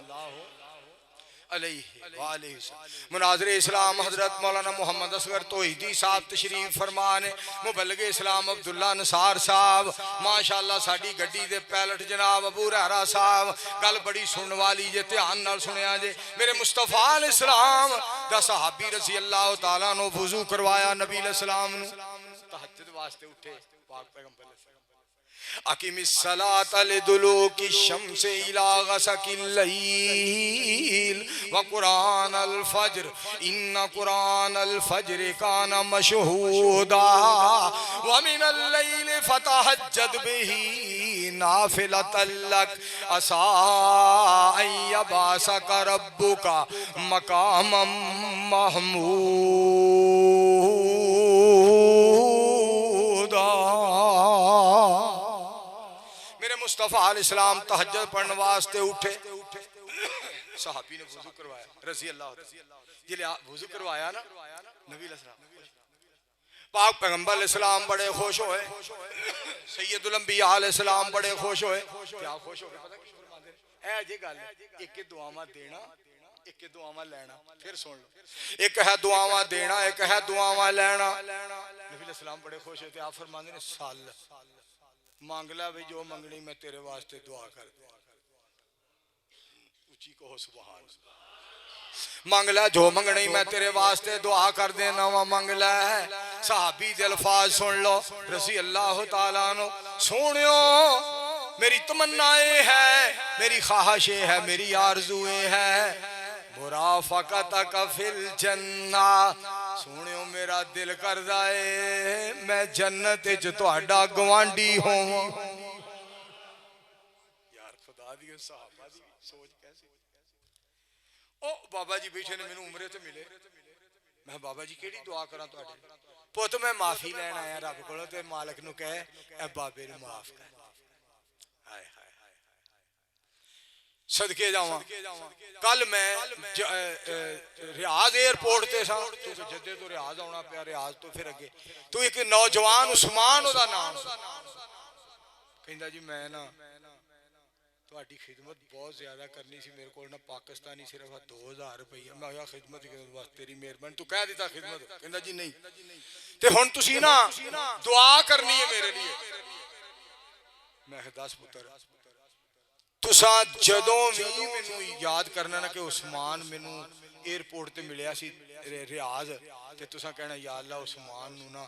मुनाज़िर इस्लाम हज़रत मौलाना मोहम्मद असगर तौहीदी साहब तशरीफ फरमा ने। मुबल्लिग इस्लाम अब्दुल्ला नसार साहब माशाअल्लाह साडी गड्डी दे पैलट जनाब अबू रहरा साहब। गल बड़ी सुनने वाली जे, ध्यान नाल सुनिया जे। मेरे मुस्तफा इस्लाम दा सहाबी रज़ी अल्लाह तआला नो वुज़ू करवाया नबी इस्लाम नु, तहज्जुद वास्ते उठे पाक पैगंबर अकीमिस्सलात लिदुलूकी शम्स इला गसकिल लैल व कुरानल फज्र इन्ना कुरानल फज्र काना मशहूदा व मिनल लैल फतहज्जद बिही नाफिलतल लक असा अन यबासका रब्बुका मकामम महमूदा। मुस्तफा अलैहिस्सलाम तहज्जुद पढ़ने वास्ते उठे। सहाबी ने वुजू करवाया रज़ी अल्लाह, जिले वुजू करवाया ना नबी अलैहिस्सलाम पाक पैगंबर अलैहिस्सलाम बड़े खुश होए। सैयदुल अंबिया अलैहिस्सलाम बड़े खुश होए। क्या खुश हो गए पता की फरमाते हैं, ए जे गल एक दुआवां देना एक दुआवां लेना। फिर सुन लो, एक है दुआवां देना एक है दुआवां लेना। नबी अलैहिस्सलाम बड़े खुश होते। आप फरमाते ने साल मांग ला भी जो मंगनी मैं तेरे वास्ते दुआ कर दूं। ऊंची कहो सुभान। मांग ला जो मंगनी मैं तेरे वास्ते दुआ कर देना वा मांग ला। सहाबी दे अल्फाज सुन लो रज़ी अल्लाह तआला नो। सोनियो मेरी तमन्नाएं है, मेरी ख्वाहिशें है, मेरी आरज़ुएं है। मुराफ़क़तक फिल जन्ना। सोनियो मेरा दिल करदा है मैं जन्नत च तुहाडा गवांडी होवां। यार खुदा दी सहाबा दी सोच कैसी। ओ बाबा जी बैठे ने मैनू उमरे ते मिले। मैं बाबा जी केड़ी दुआ करा तुहाडे पुत मैं माफी लैन आया रब कोलों ते मालिक नू कहे ए बाबे नू माफ कर। हाय हाय सदके जावां। कल मैं रियाज एयरपोर्ट ते सा, तू जद्दे तो रियाज आना पिया, रियाज तो फिर अगे तू एक नौजवान उस्मान ओदा नाम कहंदा जी मैं ना तुहाडी खिदमत बहुत ज्यादा करनी सी, मेरे कोल ना पाकिस्तानी सिर्फ 2000 रुपया। मैं आया खिदमत वास्ते तेरी मेहरबानी, तू कह दिता खिदमत। कहंदा जी नहीं ते हुण तुसी ना दुआ करनी है मेरे लिए। मैं 10 पुत्र तुसा जदों भी मैनू याद करना ना कि उस्मान मैनू एयरपोर्ट ते मिलिया सी रियाज ते तुसा कहना या अल्लाह उस्मान नू ना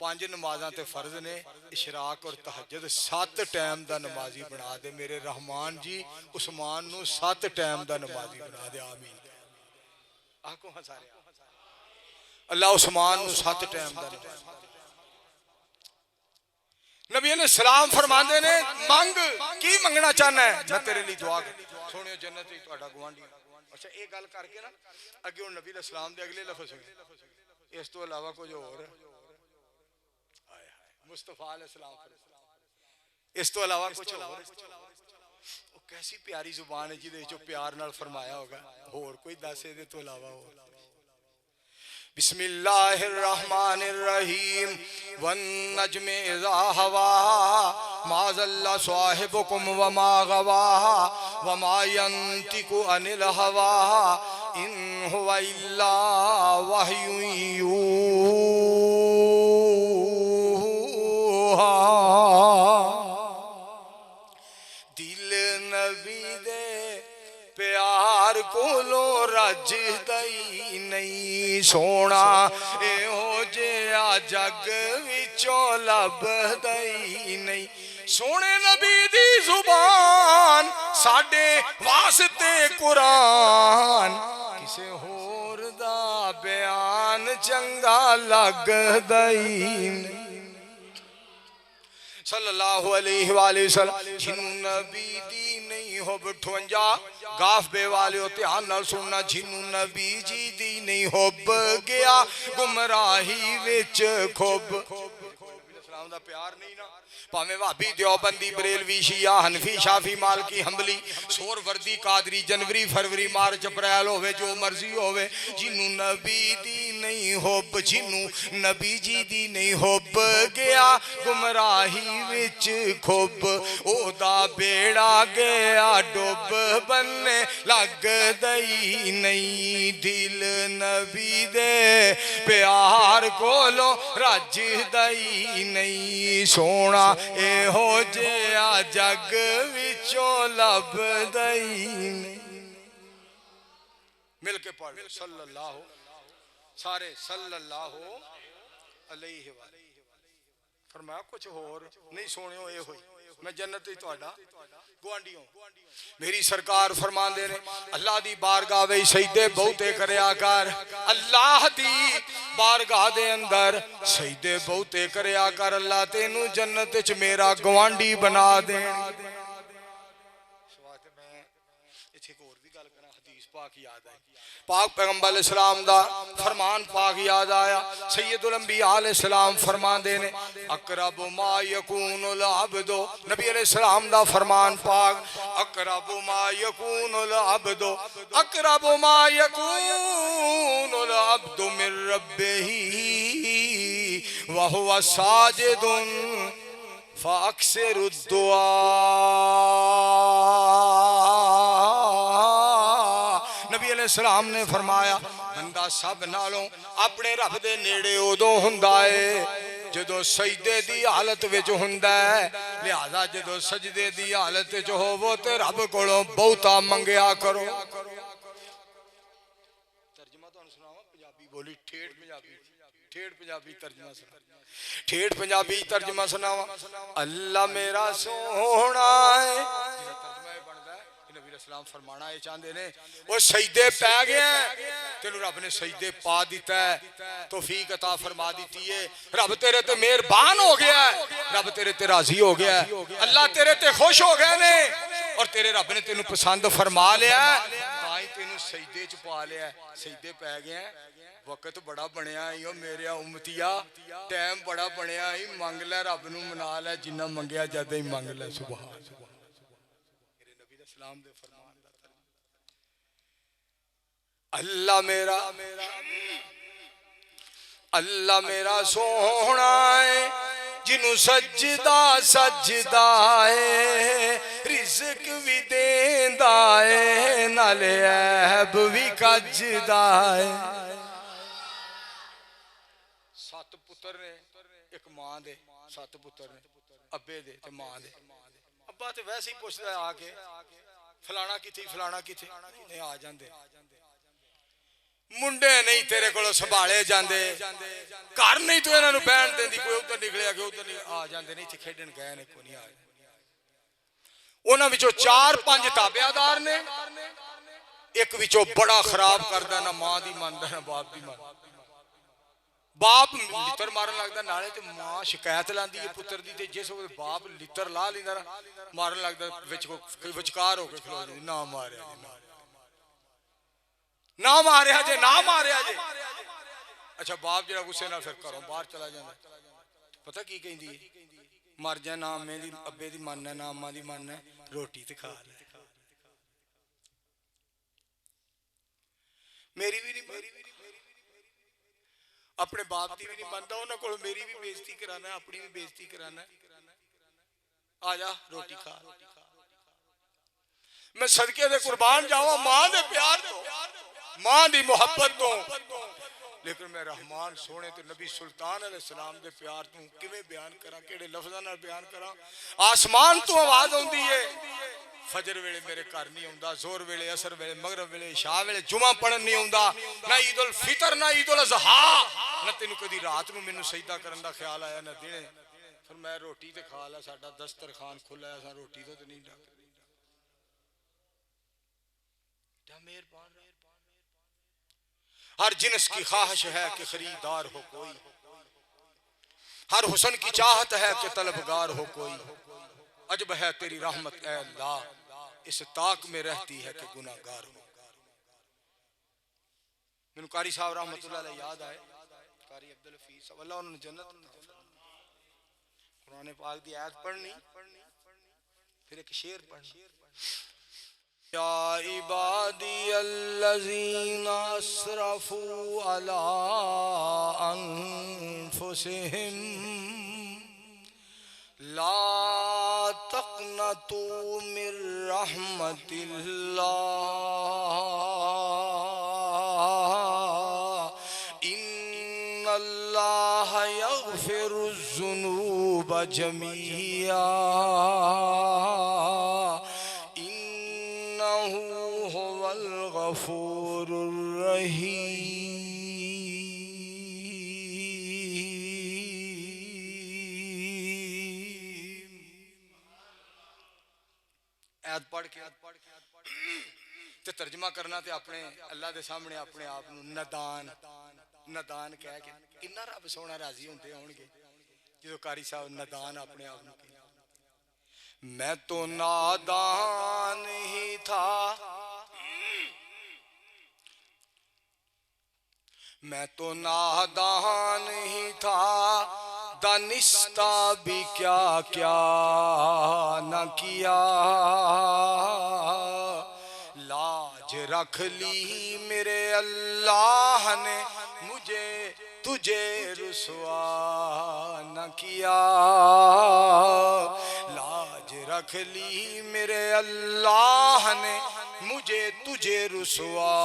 5 नमाज़ां ते फर्ज ने, इशराक और तहज्जुद 7 टाइम दा नमाजी बना दे। मेरे रहमान जी उस्मान नू 7 टाइम दा नमाजी बना दे। आमीन आखो हां सारे। अल्लाह उस्मान नू 7 टाइम दा नमाजी। नबी ने सलाम फरमाते ने मंग की मंगना चाहना है मैं तेरे लिए दुआ कर। सोनियो जन्नत ही तुहाडा गवांडी। अच्छा ये गल करके ना अगे हुण नबी सलाम दे अगले लफ्ज़ सुने। इस तो अलावा कुछ और हाय हाय मुस्तफा अलैहिस्सलाम इस तो अलावा कुछ और। कैसी प्यारी जुबान है जिहदे विच प्यार नाल फरमाया होगा। होर कोई दस इहदे तो अलावा हो। बिस्मिल्लाहिर्रहमानिर्रहीम वन नज्मि इज़ा हवा मा ज़ल्ला साहिबुकुम व मा गवा व मा यंतिकु अनिल हवा इन हुवा इल्ला वह्युन यूहा। दिल नबी दे प्यार कोलो रजदा ही नहीं सोना एहो जिहा जग विचों लभदा ही नहीं। सोने नबी दी जुबान साडे वास्ते कुरान किसे होर दा बयान चंगा लगदा ही नहीं। सल्लल्लाहु अलैहि वसल्लम जिन्नू नबी दी नहीं हो 58 गाफ बे वाले ध्यान नाल सुनना। जिन्नू नबी जी दी नहीं होब गया गुमराही विच खुब। इस्लाम दा प्यार नहीं ना भावें भाभी देवबंदी बरेलवी शिया हनफी शाफी मालकी हंबली सोहरवर्दी कादरी जनवरी फरवरी मार्च अप्रैल होवे जो मर्जी होवे जिन्नू नबी दी नहीं हुब जिन्नू नबी जी दी नहीं हुब गया गुमराही विच खुब ओदा बेड़ा गया डुब बनने लग दई नहीं दिल नबी दे प्यार कोलो रज दई नहीं सोना एहो जिहा जग विचों लब दई नहीं। मिल के पढ़ सल्लल्लाहु सारे सल्लल्लाहु अलैहि फरमाया कुछ होर नहीं सोनियो ये होई मैं जन्नत ही तुहाडा गुआंढियों मेरी सरकार फरमांदे ने अल्लाह दी बारगाह वे सजदे बहुते करया कर अल्लाह दी बारगाह दे अंदर सजदे बहुते करया कर अल्लाह तेनू जन्नत च मेरा गुआंढी बना देण। पाक याद आई पाक पैगंबर अलैहिस्सलाम दा फरमान पाक याद आया सैयदुल अंबिया अलैहिस्सलाम फरमांदे ने अकरबु मा यकूनुल अब्दु नबी अलैहिस्सलाम दा फरमान पाक अकरबु मा यकूनुल अब्दु अकरबु मा यकूनुल अब्दु मिर रब्बिही व हुवा साजिदुन फअक्सिरुद दुआ। सलाम ने फरमाया बंदा सब नालों अपने रब दे नेड़े उदों हुंदा है जदों सजदे दी हालत विच हुंदा है लिहाजा जदों सजदे दी हालत विच होवो ते रब कोलों बहुता मंगया करो। तर्जुमा तुहानू सुणावां पंजाबी बोली ठेठ पंजाबी तर्जुमा सुना ठेठ पंजाबी तर्जुमा सुनावां अल्लाह मेरा सोहना है सलाम फरमाना ये चाहते ने वो सजदे पै गया तेन रब ने सजदे पा दिता है तौफीक अता फरमा दी है रब तेरे ते मेहरबान हो गया रब तेरे ते राजी हो गया अल्लाह तेरे ते खुश हो गए ने और तेरे रब ने तेन पसंद फरमा लिया तेन सजदे च पा लिया सजदे पै गया वक्त बड़ा बनया ही मेरे उम्मतिया टाइम बड़ा बनया ही मंग लै रब नू मना लै जिन्ना मंगया जद ही मंग लै सुभान अल्लाह मेरा सोहना है जिन्नू सजदा सजदा है रिज़्क भी देंदा है नाले ऐब भी कजदा है। 7 पुत्र ने एक मां दे 7 पुत्र ने अब्बे दे ते मां दे अब्बा ते वैसे ही पुछदा आके फलाना किथे आ जांदे मुंडे नहीं तेरे कोलों संभाले जांदे घर नहीं तो इन्हां नूं बहन देंदी कोई उधर निकलिया कि उधर आ जांदे नहीं खेडन गए ने कोई नहीं आ उन्हां विचों 4-5 ताबेदार ने एक विचों बड़ा खराब करदा ना मां दी मनदा ना बाप दी मनदा बाप लितर मारन लगदा नाले ते मां शिकायत लांदी है पुत्र दी ते जिस वक्त बाप लितर ला लैंदा मारन लगदा विच कोई विचकार हो के खलो जांदी ना मारिया जे ना मारिया जे अच्छा बाप जरा गुस्से नाल फिर घरों बाहर चला जांदा पता की कहंदी है मर जा ना अम्मे दी अब्बे दी मन है ना अम्मा दी मन है रोटी ते खा ले मेरी भी नहीं अपने बाप की भी नहीं मानता उन्होंने को मेरी भी बेइज्जती कराना है अपनी भी बेइज्जती कराना है आ जा रोटी खा मैं सदके दे कुर्बान जावा मां दे प्यार तो मां दी मोहब्बत तो लेकिन मैं रहमान सोने तो नबी सुल्तान अलैहिस्सलाम दे प्यार तू किवें बयान करा केड़े लफ्ज़ां नाल बयान करा। आसमान तो आवाज आउंदी है फजर वेले मेरे घर नहीं आउंदा जोर वेले असर वेले मगरिब वेले इशा वेले जुमा पढ़न नहीं आउंदा ना ईद उल फितर ना ईद उल अज़हा ना तेनू कदी रात नू मैनू सजदा करन दा ख्याल आया ना दिने फिर मैं रोटी ते खा ला साडा दस्तरखान खुला है असां रोटी तो नहीं डक मेहरबान हर जिन्स की ख्वाहिश है कि खरीदार हो कोई हर हुस्न की चाहत है कि तलबगार हो कोई अजब है तेरी रहमत ऐ अल्लाह इस ताक में रहती है कि गुनाहगार हो। मैनू कारी साहब रहमतुल्लाह अलैह याद आए कारी अब्दुल हफीज साहब अल्लाह उन्होंने जन्नत कुरान पाक दी आयत पढ़नी फिर एक शेर पढ़ना या इबादी अल्लज़ीना अस्रफू अला अनफुसिहिम ला तक़नतू मिर रहमतिल्लाह इन्नल्लाह यग़फ़िरुज़्ज़ुनूब जमीआ इन्नहू हुवल गफ़ूरुर रहीम। ऐत पढ़ के ते तर्जमा करना ते अपने अल्लाह दे सामने अपने आप नू नदान नदान कह के किन्ना रब सोना राजी होंदे होणगे जो कारी साहब नदान अपने आप नू कहंदे। मैं तो नादान ही था, मैं तो नादान ही था, दानिस्ता भी क्या क्या न किया, लाज रख ली मेरे अल्लाह ने मुझे तुझे रुसवा न किया, लाज रख ली मेरे अल्लाह ने मुझे तुझे रुसवा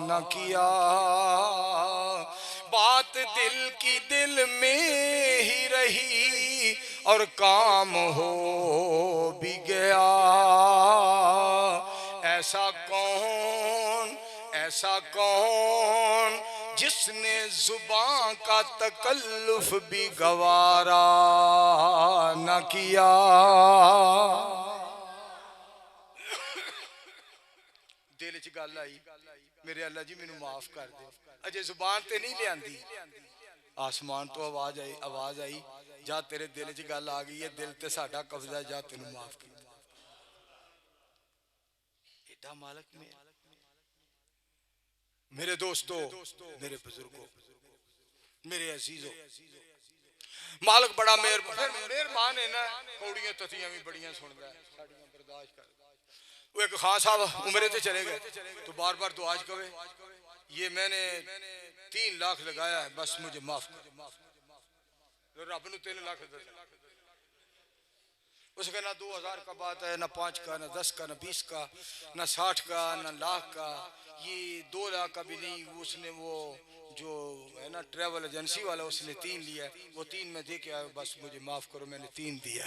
न किया। बात दिल की दिल में ही रही और काम हो भी गया, ऐसा कौन जिसने जुबान का तकल्लुफ भी गवारा न किया। दिल च गल आई मेरे अल्लाह जी मैनू माफ कर दे, अजे जुबान ते नहीं लियांदी, आसमान तो आवाज आई जा तेरे दिल च गल आ गई है, दिल ते साडा कब्जा, जा तेनू माफ कर। एडा मालक मेरे दोस्तों, मेरे बुजुर्गों, मेरे अजीजों, मालक बड़ा मेहरबान है ना। कौड़ियां तथियां भी बड़ियां सुनदा है, साड़ियां बर्दाश्त कर। वो एक खान साहब उम्रे ते चले गए तो बार बार दुआ कवे, ये मैंने 3 लाख लगाया है, बस मुझे माफ कर। रब नू 3 लाख उसका ना 2000 का बात है, ना 5 का, ना 10 का, ना 20 का, ना 60 का, ना लाख का, ये 2 लाख का भी नहीं। उसने वो जो है ना ट्रैवल एजेंसी वाला, उसने 3 लिया, वो 3 में दे के आया, बस मुझे माफ करो मैंने 3 दिया।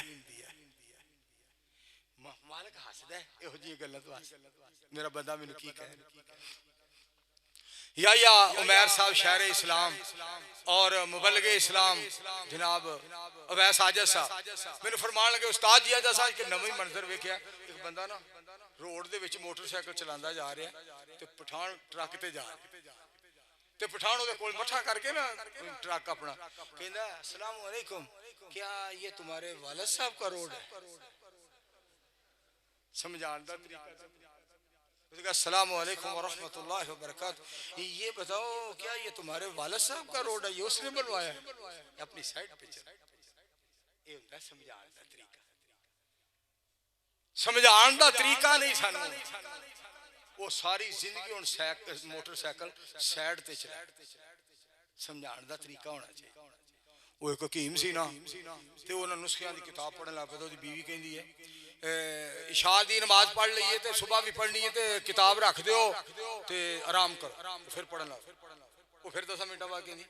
मालिक हसदा है एहो जी गल्लां तो हस मेरा बंदा मैनू की कहे। या उमैर साहब शायर इस्लाम और मुबल्लिग इस्लाम जनाब अवैस आजद साहब मैनू फरमान लगे, उस्ताद जी अज असां एक नवीं मंजर वेखिया, एक बंदा ना रोड दे विच मोटरसाइकिल चलांदा जा रहा ते पठान ट्रक ते जा रहा ते पठान उहदे कोल मठा करके ना ट्रक अपना कहंदा अस्सलाम वालेकुम, क्या ये तुम्हारे वालिद साहब का रोड है? समझाने का तरीका, अस्सलाम वालेकुम व रहमतुल्लाहि व बरकातहू, ये बताओ क्या ये तुम्हारे वालिद साहब का रोड है? ये उसने बनवाया है? अपनी साइड पे चल। ये होता है समझाने का तरीका, समझाने का तरीका नहीं सानू। वो सारी जिंदगी हुण मोटरसाइकिल साइड ते चला, समझाने का तरीका होना चाहिए। वो एक हकीम सी ना ते उन्होंने नुस्खियां की किताब पढ़न लग पे, बीवी कहती है इशा दी नमाज पढ़ लीए तो सुबह भी पढ़नी है, तो किताब रख दो तो आराम करो, फिर पढ़न लग। वो फिर 10 मिनट बाद कहती,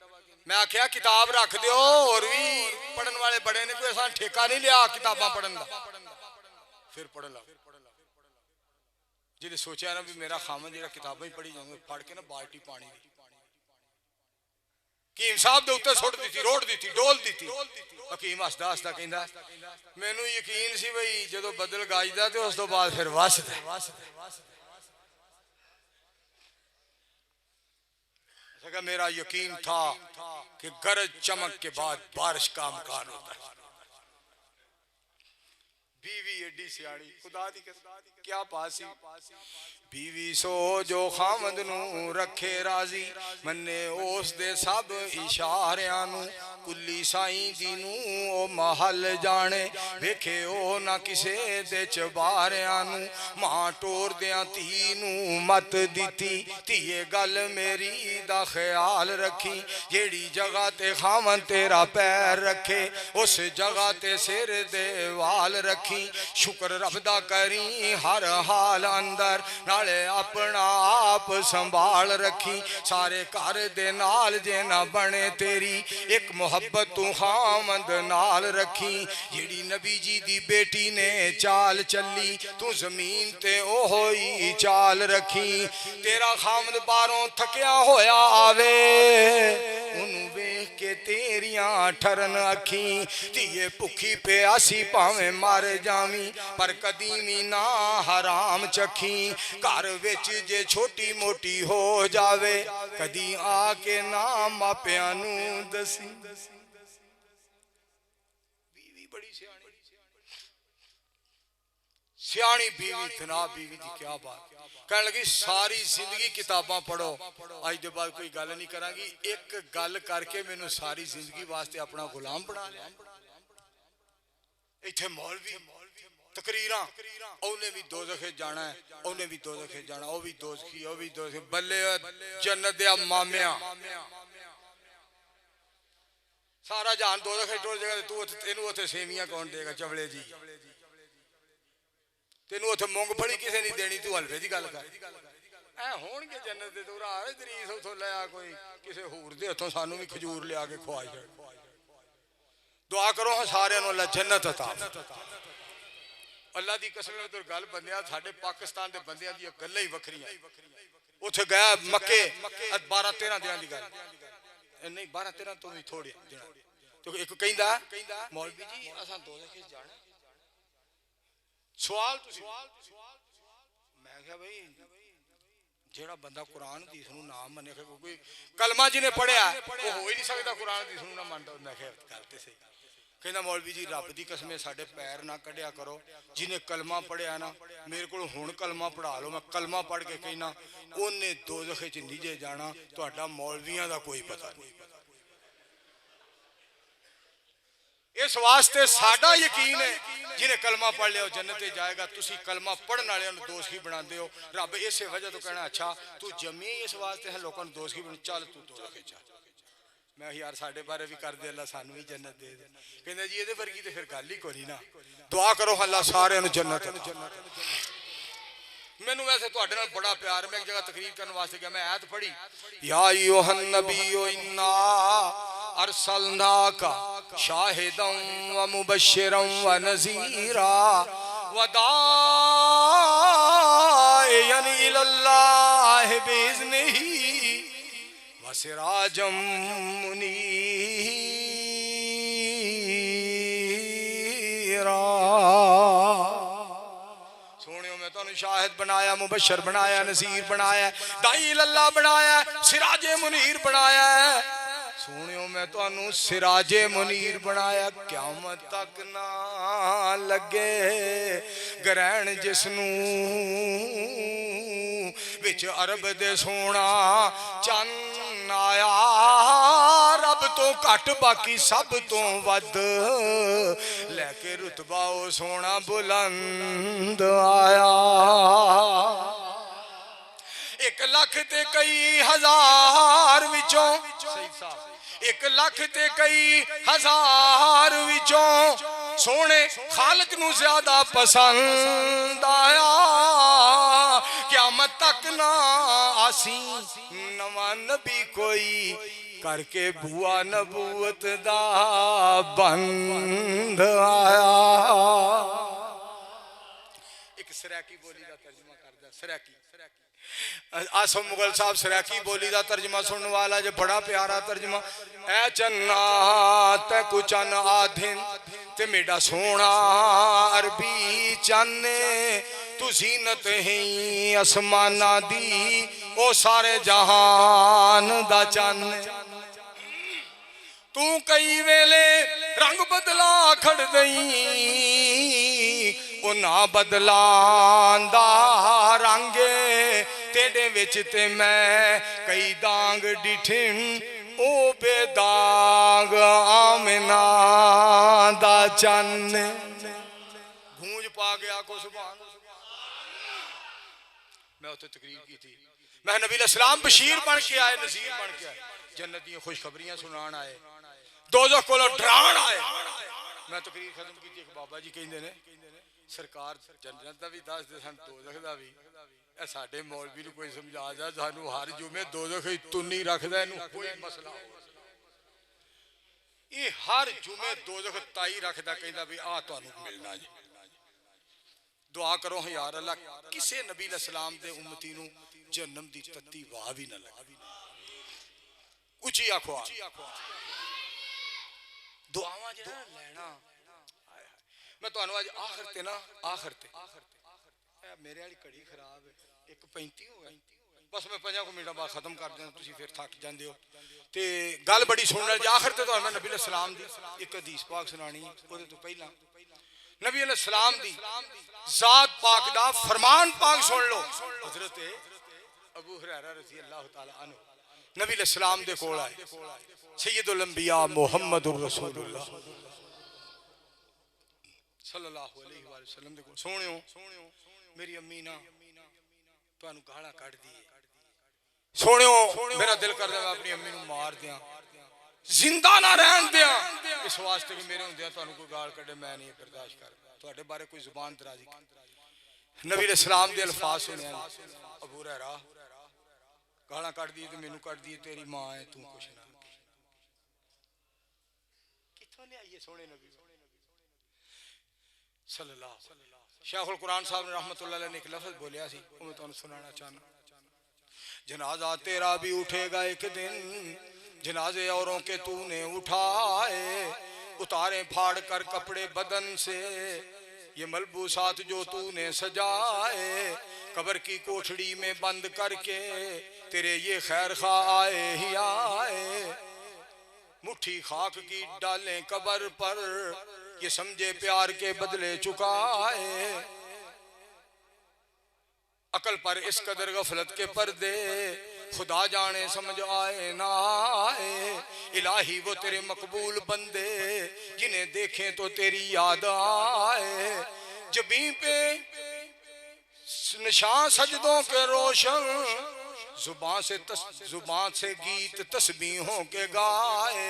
मैं आख्या किताब रख दो, और भी पढ़न वाले बड़े ने, कोई असा ठेका नहीं लिया किताबां पढ़न का, फिर पढ़न लग। जिन्हें सोचा ना भी मेरा खामन जो किताबें ही पढ़ी जाऊंगे, पढ़ के ना बाल्टी पानी दी हकीम साहब दे उत्ते सुट दी, रोड़ दी, डोल दी। हकीम हसदा हसदा कहंदा मैनू यकीन सी बई जदों बदल गाजदा ते उस तो बाद फिर वसदा। मेरा यकीन था कि गरज चमक के बाद बारिश का अमकान होता है। बीवी एडी सियाणी, खुदा दी क्या पासी बीवी सो जो खामद नू रखे राजी, मन्ने उस दे सब इशारियां नू ਕੁੱਲੀ ਸਾਈਂ ਦੀ ਨੂੰ ਉਹ ਮਹਲ ਜਾਣੇ ਵੇਖੇ ਉਹ ਨਾ ਕਿਸੇ ਦੇ ਚਬਾਰਿਆਂ ਨੂੰ ਮਾਂ ਟੋਰਦਿਆਂ ਧੀ ਨੂੰ ਮਤ ਦਿੱਤੀ ਧੀਏ ਗੱਲ ਮੇਰੀ ਦਾ ਖਿਆਲ ਰੱਖੀ ਜਿਹੜੀ ਜਗ੍ਹਾ ਤੇ ਖਾਵਨ ਤੇਰਾ ਪੈਰ ਰੱਖੇ ਉਸ ਜਗ੍ਹਾ ਤੇ ਸਿਰ ਦੇ ਵਾਲ ਰੱਖੀ ਸ਼ੁਕਰ ਰੱਬ ਦਾ ਕਰੀ ਹਰ ਹਾਲ ਅੰਦਰ ਨਾਲੇ ਆਪਣਾ ਆਪ ਸੰਭਾਲ ਰੱਖੀ ਸਾਰੇ ਘਰ ਦੇ ਨਾਲ ਜੇ ਨਾ ਬਣੇ ਤੇਰੀ ਇੱਕ ਮੁਹੱਬਤ ਤੂੰ ਖਾਵੰਦ ਨਾਲ ਰੱਖੀ ਜਿਹੜੀ ਨਬੀ ਜੀ ਦੀ ਬੇਟੀ ਨੇ ਚਾਲ ਚੱਲੀ ਤੂੰ ਜ਼ਮੀਨ ਤੇ ਉਹ ਹੀ ਚਾਲ ਰੱਖੀ ਤੇਰਾ ਖਾਵੰਦ ਬਾਹਰੋਂ ਥੱਕਿਆ ਹੋਇਆ ਆਵੇ ਉਹਨੂੰ ਵੇਖ ਕੇ ਤੇਰੀਆਂ ਠਰਨ ਅੱਖੀ ਧੀਏ ਭੁੱਖੀ ਪਿਆਸੀ ਭਾਵੇਂ ਮਰ ਜਾਵੀਂ ਪਰ ਕਦੀ ਵੀ ਨਾ ਹਰਾਮ ਚੱਖੀ ਘਰ ਵਿੱਚ ਜੇ ਛੋਟੀ ਮੋਟੀ ਹੋ ਜਾਵੇ ਕਦੀ ਆ ਕੇ ਨਾ ਮਾਪਿਆਂ ਨੂੰ ਦਸੀ ਬੀਵੀ ਬੜੀ ਸਿਆਣੀ ਬੀਵੀ ਜਨਾਬ ਬੀਵੀ ਦੀ ਕੀ ਬਾਤ कहने लगी सारी जिंदगी किताबां पढ़ो अज के बाद कोई गल नहीं करांगी एक गल करके मैनू सारी जिंदगी वास्ते अपना गुलाम बना लिया इत्थे मौलवी तकरीरां उन्हें भी दोज़खे जाना है उन्हें भी दोज़खे जाना वो भी दोज़खी वो भी दोज़खी बल्ले जन्नत दे मामिया सारा जहान दोज़खे टुर जाएगा तू तेनू उत्थे सेवियां कौन देगा चवले जी तेनू उत्थे मूंगफली किसे नहीं देनी तू हलवे की गल कर ऐ होणगे जन्नत दे तू राह दरीस उथों लिया कोई किसे होर दे हथों सानू भी खजूर लिया के खुआ छड़ दुआ करो हां सारियां नूं अल्लाह जन्नत अता अल्लाह दी कसम ते गल बंदिया साडे पाकिस्तान दे बंदियां दी गल्लां ही वखरियां उथे गया मक्के 12-13 दिनां दी गल नहीं 12-13 तो भी थोड़े तो एक कहंदा मौलवी जी असां दोज़खे जाना सवाल मैं क्या भाई जेड़ा बंदा कुरान हदीस नूं ना मने कोई कलमा जिन्हें पढ़िया वो हो ही नहीं सकता कुरान हदीस नूं ना मनदा मैं क्या करते सही कहंदा मौलवी जी रब दी कसम साडे पैर ना कढ़िया करो जिन्हें कलमा पढ़िया ना मेरे को हुण कलमा पढ़ा लो मैं कलमा पढ़ के कहना ओने दोज़खे च नहीं जे जाना तुहाडा मौलवियां दा कोई पता नहीं इस वास्ते साडा यकीन है जिन्हें कलमा पढ़ लिया जन्नत जाएगा तुसी कलमा पढ़ने वाले दोषी बनाते हो रब इस वजह तो कहना अच्छा तू जमी इस वास्ते है लोगों दोषी बन चल तू दोज़खे चल मैं यार साडे बारे भी कर दे अल्लाह सानू भी जन्नत दे दे कहंदा जी इहदे वर्गी ते फिर गल ही कोई ना दुआ करो अल्लाह सारे नूं जन्नत मैनू वैसे तुहाडे नाल बड़ा प्यार मैं एक जगह तकरीर करने वास्ते गया मैं आयत पढ़ी या अय्युहन नबिय्यु इन्ना अरसलनाका शाहिदन व मुबश्शिरन व नज़ीरा व दाइयन इलल्लाहि बिइज़्निही व सिराजम मुनीरा शाहिद बनाया मुबशर बनाया नज़ीर बनाया दाई अल्लाह बनाया सिराजे मुनीर बनाया सोनियो मैं तुहानू सिराजे मुनीर बनाया क़यामत तक ना लगे ग्रहण जिसनू विच अरब दे सोना चन्न आया रब तो घट बाकी सब तो वध लेके रुतबा ओ सोना बुलंद आया 1 लाख ते कई हजार विचों 1 लाख ते कई हजार विचों सोने खालक नू ज्यादा पसंद आया क़यामत तक ना आसी नवा नबी कोई करके बुआ नबूवत दा बंद आया एक सराकी बोली दा तर्जुमा करदा सराकी आसम मुगल साहब सराकी बोली दा तर्जुमा सुनने वाला जो बड़ा प्यारा तर्जुमा ऐ चन्ना ते कु चन आधिन ते मेरा सोना अरबी चन्ने तू जीनत ही आसमाना दी ओ सारे जहान दा चन तू कई वेले रंग बदला खड़ दई ओ ना बदलांदा रंगे तेरे विच ते मैं कई दांग डिठिन ओ बेदाग आमिना दा चन्न गूंज पा गया को सुभान। मैं उत्थे तकरीर की थी, मैं नबी इस्लाम बशीर बन के आए, नज़ीर बन के आए, जन्नत दी खुशखबरियां सुनान आए, दोज़ख कोलों डराण आए। मैं तकरीर खत्म की, एक बाबा जी कहंदे ने सरकार जन्नत दा भी दस दे सन, दोज़ख दा भी। ए साडे मौलवी नूं कोई समझा जा, सानू हर जुमे दोज़ख ही तुन्नी रखदा, इनू कोई मसला ये हर जुमे दोज़ख ताई रखदा, कहंदा भी आ तुहानू मिलना जी। दुआ करो यार अल्लाह किसे नबी इस्लाम दे उम्मती नूं जन्नम दी तत्ती वाह भी ना लगे। उची आखो दुआवां जेड़ा लेना। मैं तुहानू अज आखिर ते ना, आखिर ते मेरे वाली घड़ी खराब है, 1:35 हो गए, बस मैं 5 मिनट बाद खत्म कर देना, तुसीं फिर थक जांदे हो ते गल बड़ी सुनने जी। आखिर ते तुहानू नबी इस्लाम दी एक हदीस पाक सुनानी। ओदे तो पहला नबी इस्लाम दी जात पाक दा फरमान पाक सुन लो। हजरत अबू हुरैरा रज़ी अल्लाह तआला अन्हु नबी इस्लाम दे कोल आए, सैयदुल अंबिया मुहम्मदुर रसूलुल्लाह सल्लल्लाहु अलैहि वसल्लम दे कोल। सोहणियो मेरी अम्मी ना तुहानू गालां कढ दी है, सोहणियो मेरा दिल करदा मैं अपनी अम्मी नू मार दियां, जिंदा ना रहन दियां, इस वास्ते कि मेरे हुंदियां तुहानू कोई गाल कढे मैं नहीं बर्दाश्त करदा, तुहाडे बारे कोई जुबान दराजी। नबी इस्लाम दे अल्फाज सुनिया, अबू हुरैरा गालां कढ दी ते मैनू कढ दी, तेरी मां है तू कुछ ना। कित्थों लियाइए सोहणे नबी सल्लल्लाहु अलैहि वसल्लम। शेखुल कुरान साहब ने रहमतुल्लाह अलैह ने एक लफ्ज बोलिया सी, वो मैं तुहानू सुनाना चाहना। जनाजा तेरा भी उठेगा एक दिन, जनाजे औरों के तूने उठाए, उतारे फाड़ कर कपड़े बदन से, ये मलबूसात जो तूने सजाए, कब्र की कोठड़ी में बंद करके तेरे ये खैर खा आए ही आए। मुट्ठी खाक की डालें कब्र पर, ये समझे प्यार के बदले चुकाए। अकल पर इस कदर गफलत के पर्दे, खुदा जाने समझ आए ना आए। इलाही वो तेरे मकबूल बंदे, जिन्हें देखें तो तेरी याद आए। जबीं पे निशान सजदों के रोशन, जुबान से गीत तस्बीहों के गाए।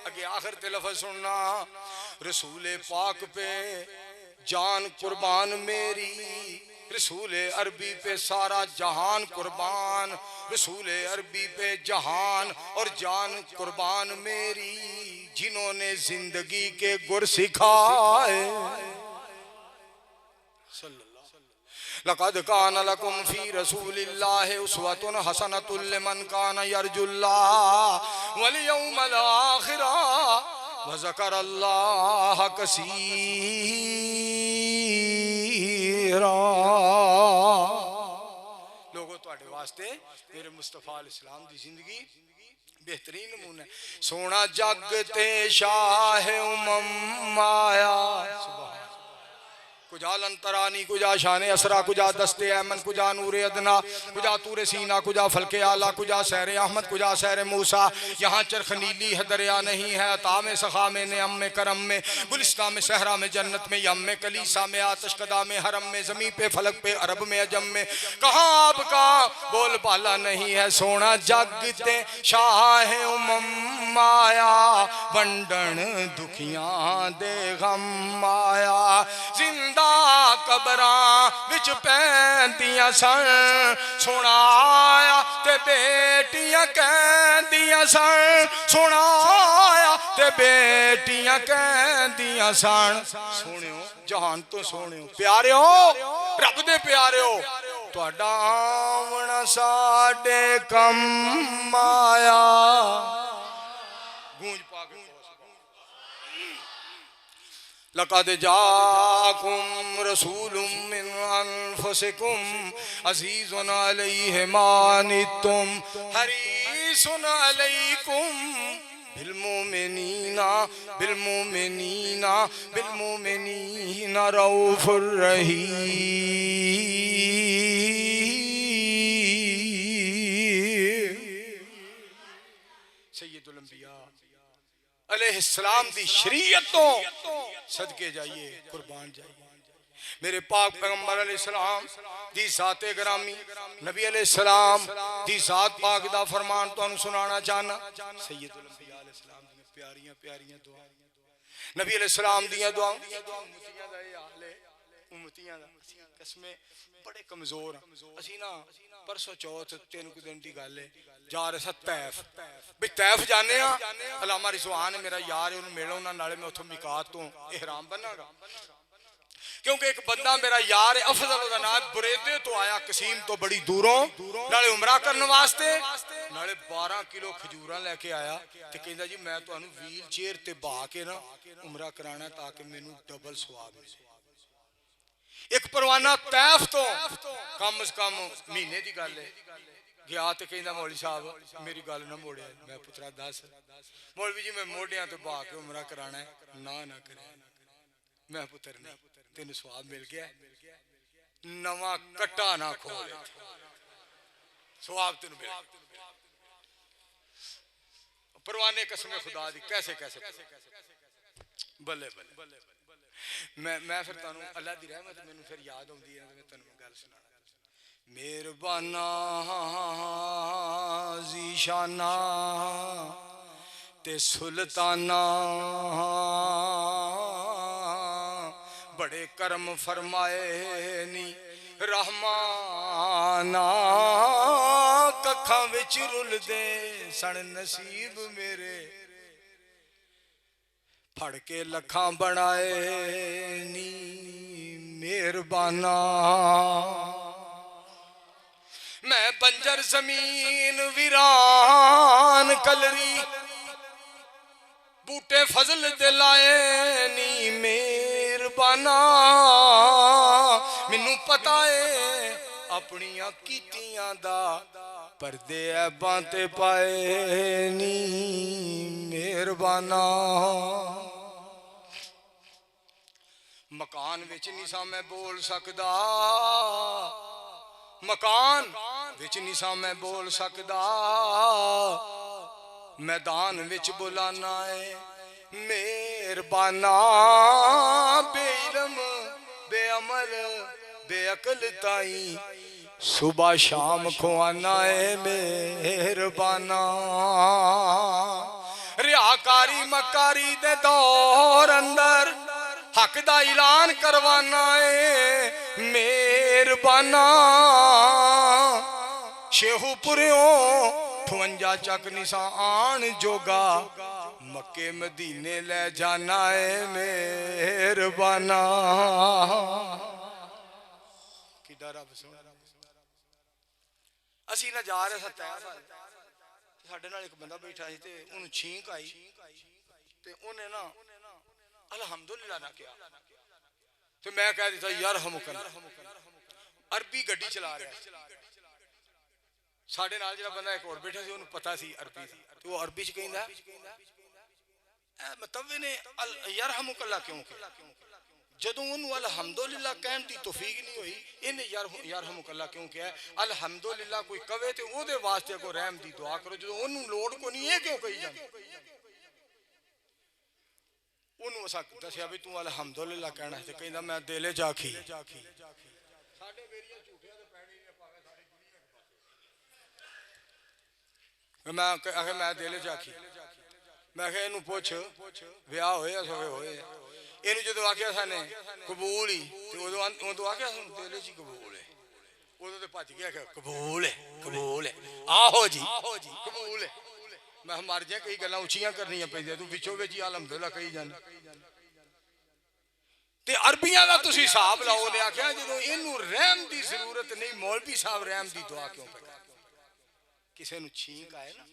अगे आखिर ते लफ्ज़ सुनना, रसूले पाक पे जान कुर्बान मेरी, रसूले अरबी पे सारा जहान कुर्बान, रसूले अरबी पे जहान और जान कुर्बान मेरी, जिन्होंने जिंदगी के गुर सिखाए। लक़द कान लकुम फी रसूलिल्लाहि उस्वतुन हसनतुन लिमन कान यरजुल्लाह वल यौमल आखिर व ज़करल्लाह कसीरा। लोगों तुहाडे वास्ते मेरे मुस्तफा इस्लाम दी जिंदगी बेहतरीन नमूना। सोना जग ते शाह उमम आया, कुजा लंतरानी, कुजा शान असरा, कुजा दस्ते ऐमन, कुजा नूर अदना, कुजा तूरे सीना, कुजा फलके आला, कुजा सहरे अहमद, कुजा सहरे मूसा। यहाँ चरख नीली है दरिया नहीं है, अता में सखा में नेअम में करम में, गुलिस्तां में सहरा में जन्नत में, यम में कलीसा में, आतश कदा में, हरम में, जमी पे फलक पे, अरब में अजम में, कहाँ आपका बोल पाला नहीं है। सोना जगते शाह उमम आया, बंडन दुखियां दे गम आया। जिंदा कबरां विच पैंदियां सन, सुनाया ते बेटियां कहंदियां सन, सुनाया ते बेटियां कहंदियां सन। सुनियो जहान तो सुनियो प्यारियो, रब दे प्यारियो, तुहाडा आवना साडे कम आया। गूंज पा के लक़द जाकुम रसूलुम मिन अनफुसिकुम अज़ीज़ुन अलैहि मा अनित्तुम हरीसुन अलैकुम बिलमुमिनीना रऊफुर रहीम। सैयदुल अंबिया अलैहिस्सलाम दी शरीयत तो सदके जाइए, कुर्बान जाइए। मेरे पाक पैगंबर अलैहिस्सलाम दी ज़ाते ग्रामी नबी अलैहिस्सलाम दी ज़ात पाक दा फरमान तुहानू सुनाना चाहना। सैयदुल अंबिया अलैहिस्सलाम दी प्यारियां प्यारियां दुआ, नबी अलैहिस्सलाम दी दुआ, उम्मतियां दा ये हाल है, उम्मतियां दा कसमें बड़े कमजोर असी ना। परसों चौथ 3 दिन की गल है, जा रहे सा तैफ, भी तैफ जाने अलामा रिजवान मेरा यार है, उन्हें मिलो ना, नाले मैं उथों मिकात तो एहराम बनागा, क्योंकि एक बंदा मेरा यार है अफजल दा नाम, बुरेदे तो आया कसीम तो बड़ी दूरों, नाले उमरा करने वास्ते, नाले 12 किलो खजूरा लेके आया ते कहंदा जी मैं तुहानू व्हील चेयर ते बहा के ना उमरा कराना ताकि मैनू डबल सवाब मिले। एक परवाना तैफ तो कम से कम महीने की गल है गया तो कहंदा मौलवी साहब मेरी गल ना मोड़िया। मैं पुत्रा दस। मौलवी जी मैं मोढ़िया तो बहा के उमरा कराना है, ना ना करे। मैं पुत्र नहीं, तेन स्वाब मिल गया, नवा कट्टा ना खोल, स्वाब तेन मिल। परवाने कसम खुदा दी कैसे कैसे बल्ले बल्ले। मैं फिर तुहानू अल्लाह दी रहमत मैनू फिर याद आउंदी है, मैं तुहानू गल सुनाना। मेहरबाना ज़ीशाना ते सुल्ताना बड़े करम फरमाए नी रहमाना, कखा विच रुलदे सन नसीब मेरे, फड़ के लखा बनाए नी मेहरबाना। मैं बंजर जमीन वीरान कलरी, बूटे फजल दे लाए नी मेहरबाना। मैनू पता है अपनियां कीतियां दा, परदे ऐबां ते पाए नी मेहरबाना। मकान विच नहीं सा मैं बोल सकदा, मकान विच नहीं सा मैं बोल सकदा, मैदान विच बुलाना है मेहरबाना। बेइलम बेअमल बेअकल ताई सुबह शाम खुआना है मेहरबाना। रियाकारी मकारी दे दौर अंदर हक दा ऐलान करवाना है मेहरबाना। शेहूपुरियों 58 चक निशा आन जोगा, मक्के मदीने ले जाना है मेहरबाना। कि रब सुन असी ना जा रहे साडे नाल एक बंदा बैठा सी ते उन्हें छींक आई ते उन्हें ना अलहमदुलिल्लाह ना किया तो मैं कह दिता यार हम अरबी गड्डी चला रहा साडे नाल जिहड़ा बंदा एक और बैठा सी उन्हें पता सी अरबी सी तो वो अरबी च कहंदा मतलब ने यरहमुकल्लाह क्यों कहा जदों उन्होंने अलहमदुलिल्लाह कहने की तौफीक नहीं हुई इन्हें यरहमुकल्लाह क्यों कहा अलहमदुलिल्लाह कोई कवे तो ओदे वास्ते को रहम दी दुआ करो जो उन्होंने लोड़ को नहीं है क्यों कही जाती उन्होंने असा दसिया भी तू अलहमदुलिल्लाह कहना है कहंदा मैं दिल च आखी मैं दिल च आखी मैं इनू पुछ विआह होए होए इन जो आख्या साने कबूल ही उदो आख्या दिल च कबूल है उदो तो भज गया कबूल है आहो जी कबूल है मैं मर जाए कई गल्लां उचियां करनियां पैंदियां तू विचों विच ही अलहमदुलिल्लाह कही जाना ते अरबियां दा तुसीं हिसाब लाओ ने आख्या जदों इनू रहम दी जरूरत नहीं मौलवी साहब रहम दी दुआ क्यों पे किसी नू छींक आए ना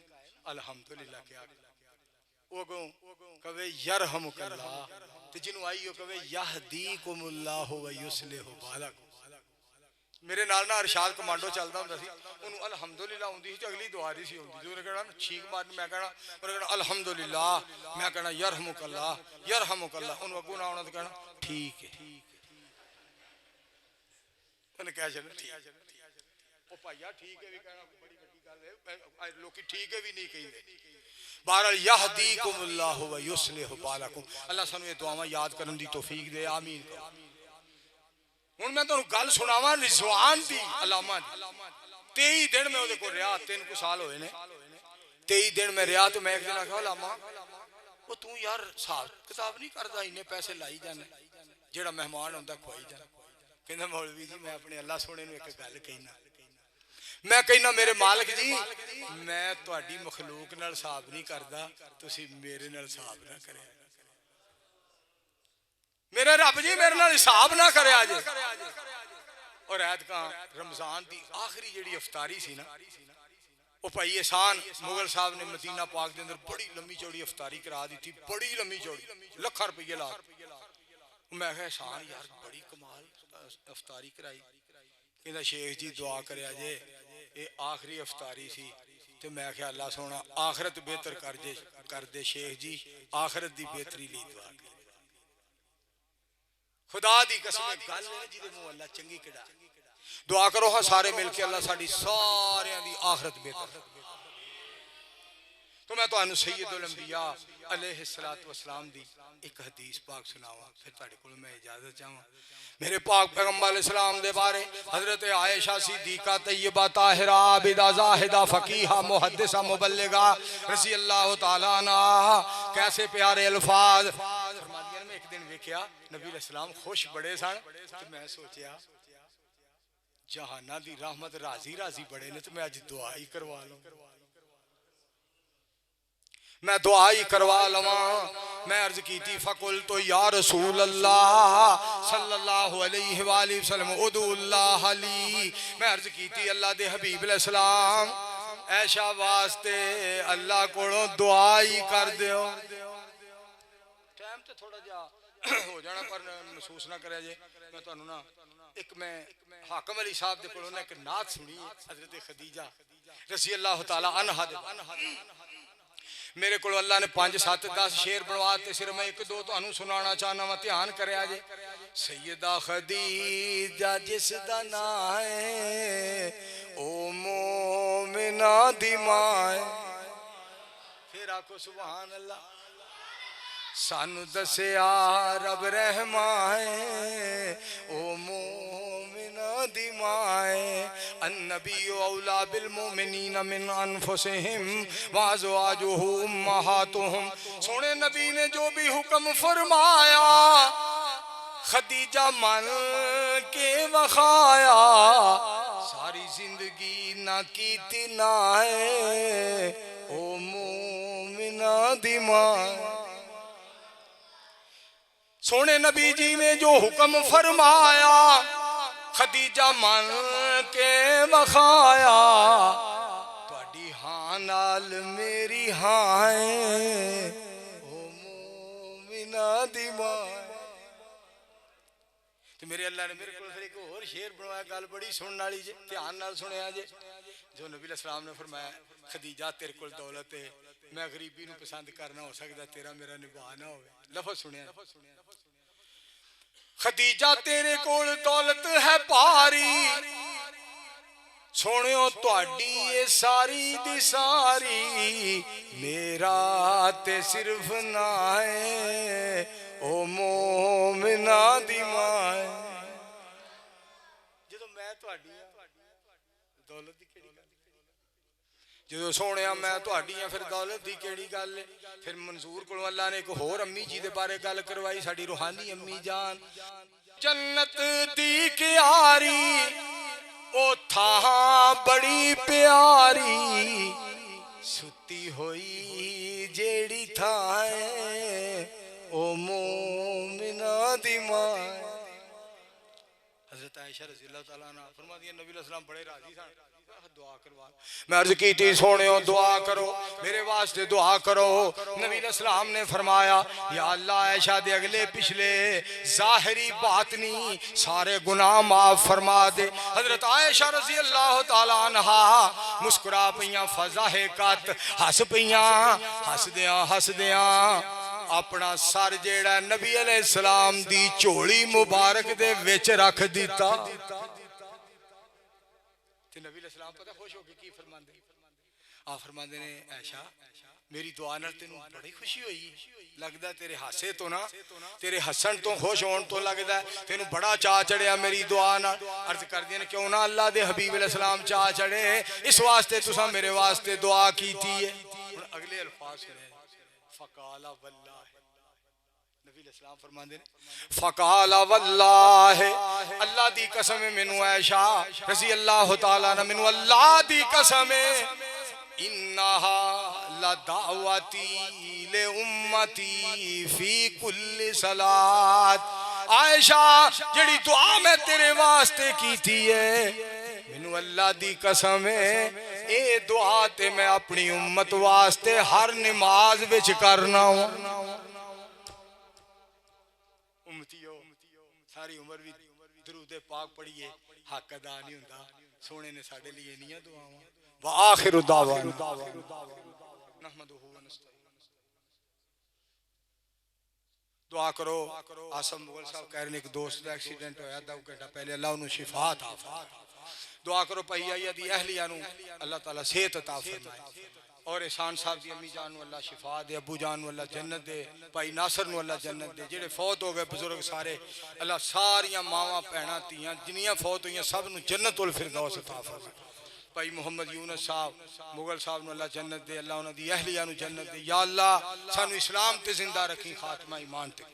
अलहमदुलिल्लाह क्या वो कवे यरहमुकल्लाह ते जिन्हों आई हो कवे यहदीकुमुल्लाहु व युस्लिहु बालकुम मेरे नाल ना अरशाद कमांडो चलदा हुंदा सी ओनू अलहमदुलिल्लाह हुंदी सी अगली दुआ दी सी हुंदी जो ने कहना छींक मारनी मैं कहना उन्हें कहना अलहमदुलिल्लाह मैं कहना यरहमुकल्लाह ओनू अगू ना आउणा ते कहना ठीक है उन्हें कह छड्डना ठीक ओ भाईया ठीक है भी कहना बड़ी वड्डी गल है लोकी ठीक है भी नहीं कहिंदे बहरहाल यहदीकुमुल्लाहु व युस्लिहु बालकुम। अल्लाह सानू ये दुआवां याद करन दी तौफीक दे, आमीन। हुण मैं तुहानू गल सुनावां रिजवान दी, अलामा दी। 23 दिन मैं उहदे कोल रहा, 3 कुछ साल होए ने। 23 दिन मैं रहा तो मैं एक दिन आख्या अलामा वो तू यार हिसाब किताब नहीं करदा, इन्ने पैसे लाई जाने, जेड़ा मेहमान हुंदा खुआई जाने। कहंदा मौलवी जी मैं अपने अल्लाह सोने नू एक गल कहना, मैं कहना मेरे मालिक जी मैं तुहाडी मखलूक नाल हिसाब नहीं करदा, तुसी मेरे नाल हिसाब ना करिया, मेरे रब जी मेरे नाल हिसाब ना करिया जे। और ऐतकां रमजान दी आखिरी जेड़ी इफ्तारी सी ना, वो भाई एहसान मुगल साहब ने मदीना पाक के अंदर बड़ी लंबी चौड़ी इफ्तारी करा दी थी, बड़ी लंबी चौड़ी, लाख रुपये ला। मैं कहा एहसान यार बड़ी कमाल इफ्तारी कराई। कहंदा शेख जी दुआ करिया जे, ये आखिरी इफ्तारी सी, तो मैं क्या अल्लाह सोना आखिरत बेहतर कर दे शेख जी, आखिरत दी बेहतरी ली दुआ कर। खुदा दी कसम गल है जिहदे मुंह अल्लाह चंगी कड़ा। दुआ करो हाँ सारे मिलके अल्लाह साडी सारियां दी आखिरत बेहतर। तो मैं तुहानू सैयदुल अंबिया अलैहिस्सलातु वस्सलाम दी एक हदीस पाक सुनावा, फिर तुहाडे कोल मैं इजाजत चाहां। मेरे पाक पैगंबर अलैहिस्सलाम दे बारे हजरत आयशा सिद्दीका तय्यबा ताहिरा आबिदा जाहिदा फकीहा मुहद्दिसा मुबल्लिगा रज़ी अल्लाह तआला अन्हा कैसे प्यारे अल्फाज फरमादियां। मैं एक दिन वेख्या नबी अलैहिस्सलाम खुश बड़े सन, तो मैं सोचिया जहाना दी रहमत राजी राजी बड़े ने, तो मैं अज दुआ ही करवा लूं, मैं दुआ ही करवा लवा। मैं अर्ज की थी फकुल तो या रसूल अल्लाह सल्लल्लाहु अलैहि वसल्लम उदुल्लाह अली। मैं अर्ज की थी अल्लाह दे हबीब अलैहिस्सलाम ऐशा वास्ते अल्लाह कोलों दुआ ही कर दियो। टाइम तो थोड़ा जा हो जाना पर महसूस ना करे जे। मैं तुहानू ना एक मैं हाकम अली साहब दे कोलों ना एक नात सुनी हजरत खदीजा रज़ी अल्लाह तआला अन्हा दे। मेरे को अल्लाह ने 5 7 10 शेर बनवाते, सिर्फ मैं 1 2 तुहानू सुनाना चाहना वा, ध्यान करया जे। सैयदा खदीजा जिसदा नाम है ओ मोमिना दी मां, फिर आखो सुभान अल्लाह। सानू दसिया रब रहमान ओ मोमिना दी मां, अन्नबी औला बिल मोमिनीना मिन अनफुसिहिम व अज़वाजुहु उम्महातुहुम। सोने नबी ने जो भी हुक्म फरमाया खदीजा मन के वखाया, सारी जिंदगी ना कीती ना है ओ मोमिना दी मां। सोने नबी जी ने जो हुक्म फरमाया खदीजा मन के वखाया, तुहाडी हां नाल मेरी हां है ओ मोमिना दी मां। तो मेरे अल्लाह ने मेरे को फिर एक और शेर बनवाया, गल बड़ी सुनने वाली जे, ध्यान नाल सुनिया जे। जो नबी अलैहिस्सलाम ने फरमाया खदीजा तेरे कोल दौलत है, मैं गरीबी नू पसंद करना, हो सकता तेरा मेरा निभा ना होवे। लफ्ज़ सुनिया खदीजा तेरे कोल दौलत है भारी, सोनियो तुहाडी ये सारी दी सारी, मेरा ते सिर्फ ना है ओ मोमिना दी मां। जदों मैं तुहाडी दौलत दी केड़ी गल, जो सोने मैं तुहाडी फिर दौलत दी केड़ी गल है। फिर मंसूर को अल्लाह ने एक होर अम्मी जी दे बारे गल करवाई, साडी रूहानी अम्मी जान। जन्नत दी क्यारी ओ थां बड़ी प्यारी, सुती होई जेड़ी थां ओ मोमिना दी मां। हजरत आयशा रज़ी अल्लाह तआला अन्हा फरमादियां नबी अलैहिस्सलाम बड़े राजी सन, दुआ करवा। मैं अर्ज की थी सोनियो दुआ करो मेरे वास्ते, दुआ करो। नबी अलैहिस्सलाम ने फरमाया या अल्लाह आयशा दे अगले पिछले जाहिरी बातनी सारे गुनाह माफ फरमा दे। हजरत आयशा रज़ी अल्लाह तआला अन्हा मुस्कुरा पईयां, फज़ाहे कत हस पईयां, हसदियां अपना सर जेड़ा नबी अलैहिस्सलाम दी झोली मुबारक दे विच रख दिता। नबी अलैहिस्सलाम पता खुश होके की फरमांदे, आ फरमाते ने ऐशा मेरी दुआ नाल तेनू बड़ी खुशी हुई, लगदा तेरे हासे तो ना, तेरे हसन तो खुश होने तो लगदा तेनू बड़ा चा चढ़िया मेरी दुआ नाल। अर्ज करदियां ने क्यों ना अल्लाह दे हबीब अलैहिस्सलाम चा चढ़े, इस वास्ते तुसां मेरे वास्ते दुआ कीती है। हुण अगले अल्फाज सुने, फकाला वल्लाह, नबी अलैहिस्सलाम फरमांदे ने फकाला वल्लाह, अल्लाह दी कसम है मैनू ऐशा रज़ी अल्लाह तआला ना, मैनू अल्लाह दी कसम है, इन्नहा लदावती ले उम्मती फी कुल्ली सलात। आयशा जेड़ी दुआ मैं तेरे वास्ते कीती है, मैनू अल्लाह दी कसम है ए दुआ ते मैं अपनी उम्मत वास्ते हर नमाज विच करना हूं। उम्मतियो सारी उम्र भी दरूद पाक पढ़िए, हक अदा नहीं हुंदा, सोने ने साडे लिए इन्नियां दुआवां। व आखिरु दावाना नहमदुहु व नस्तईनुहु। दुआ करो। आसम मुगल साहब कह रहे हैं एक दोस्त का एक्सीडेंट होया 2 घंटा पहले, अल्लाह उन्हें शिफा अता फरमाए। दुआ करो भाई आइया दी अहलिया नू अल्लाह ताला सेहत अता फरमाए, और एहसान साहब दी अम्मी जान नू अल्लाह शिफा दे, अबू जान नू अल्लाह जन्नत दे, भाई नासर नू अल्लाह जन्नत दे, जेड़े फौत हो गए बुजुर्ग सारे अल्लाह सारियां मावां भैणां धीयां जिन्नियां फौत हुई सब नू जन्नतुल फिरदौस अता फरमाए। भाई मोहम्मद यूनुस साहब मुगल साहब नू अल्लाह जन्नत दे, अल्लाह उन्हां दी अहलिया नू जन्नत दे। या अल्लाह सानू इस्लाम ते जिंदा रखी, खात्मा ईमान ते।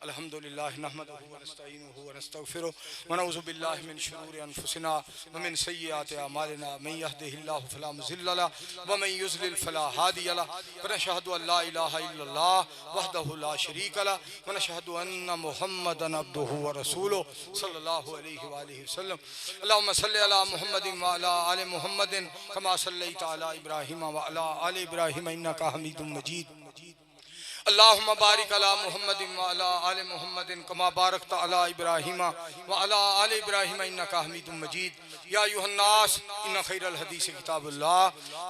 अल्हम्दुलिल्लाह नहमदुहु व नस्तईनुहु व नस्तगफिरुहु व नऊज़ु बिल्लाहि मिन शुरूरि अनफुसिना व मिन सय्यिआति अमालिना मन यहदिहिल्लाहु फला मुज़िल्ल लहु व मन युज़लिल फला हादिय लहु व नशहदु अन ला इलाहा इल्लल्लाह वहदहु ला शरीका लहु व नशहदु अन्ना मुहम्मदन अब्दुहु व रसूलुहु सल्लल्लाहु अलैहि व आलिहि वसल्लम। अल्लाहुम्मा सल्लि अला मुहम्मदिन व अला आलि मुहम्मदिन कमा सल्लैता अला इब्राहीम व अला आलि इब्राहीम इन्नका हमीदुम मजीद। अल्लाहुम्मा बारिक अला मुहम्मदिन व अला आलि मुहम्मदिन कमा बारकता अला इब्राहीम व अला आलि इब्राहीम इन्नका हमीदुम मजीद। या अय्युहन नास इन्न खैरल हदीस किताबुल्लाह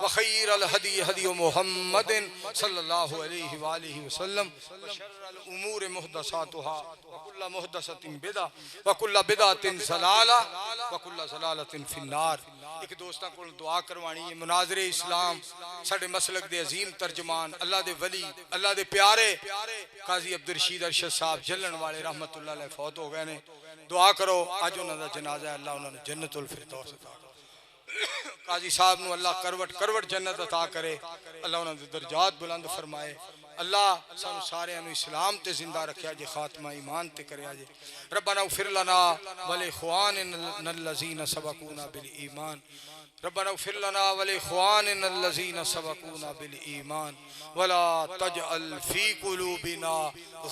व खैरल हदी हदी मुहम्मदिन सल्लल्लाहु अलैहि व आलिहि वसल्लम व शर्रल उमूर मुहदसातुहा व कुल्लु मुहदसतिन बिदअ व कुल्लु बिदअतिन ज़लाला व कुल्लु ज़लालतिन फिन्नार। एक दोस्तां कोल दुआ करवानी है, मुनाज़रे इस्लाम साडे मसलक दे अजीम तर्जमान अल्लाह दे वली अल्लाह दे प्यारे काजी अब्दुल रशीद अरशद साहब जलन वाले रहमतुल्लाह अलैह फौत हो गए ने। दुआ करो अज उन्हां दा जनाजा है, अल्लाह उन्हां नूं जन्नतुल फिरदौस अता करे। काजी साहब नूं अल्लाह करवट करवट जन्नत अता करे, अल्लाह उन्हां दे दर्जात बुलंद फरमाए। अल्लाह सानू सारियां नूं इस्लाम ते जिंदा रखिया जे, खात्मा ईमान ते करया जे। रब्बना उग़फिर लना व लिइख्वानिना अल्लज़ीना सबक़ूना बिल ईमान, रब्बना उग़फिर लना व लिइख्वानिना अल्लज़ीना सबक़ूना बिल ईमान वला तजअल फ़ी क़ुलूबिना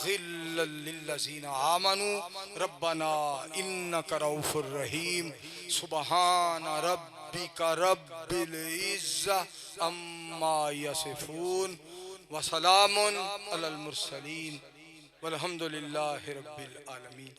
ग़िल्लन लिल्लज़ीना आमनू रब्बना इन्नका रऊफ़ुर रहीम। सुब्हाना रब्बिका रब्बिल इज़्ज़ति अम्मा यसिफ़ून व सलामुन अलल मुरसलीन वल्हम्दुलिल्लाहि रब्बिल आलमीन।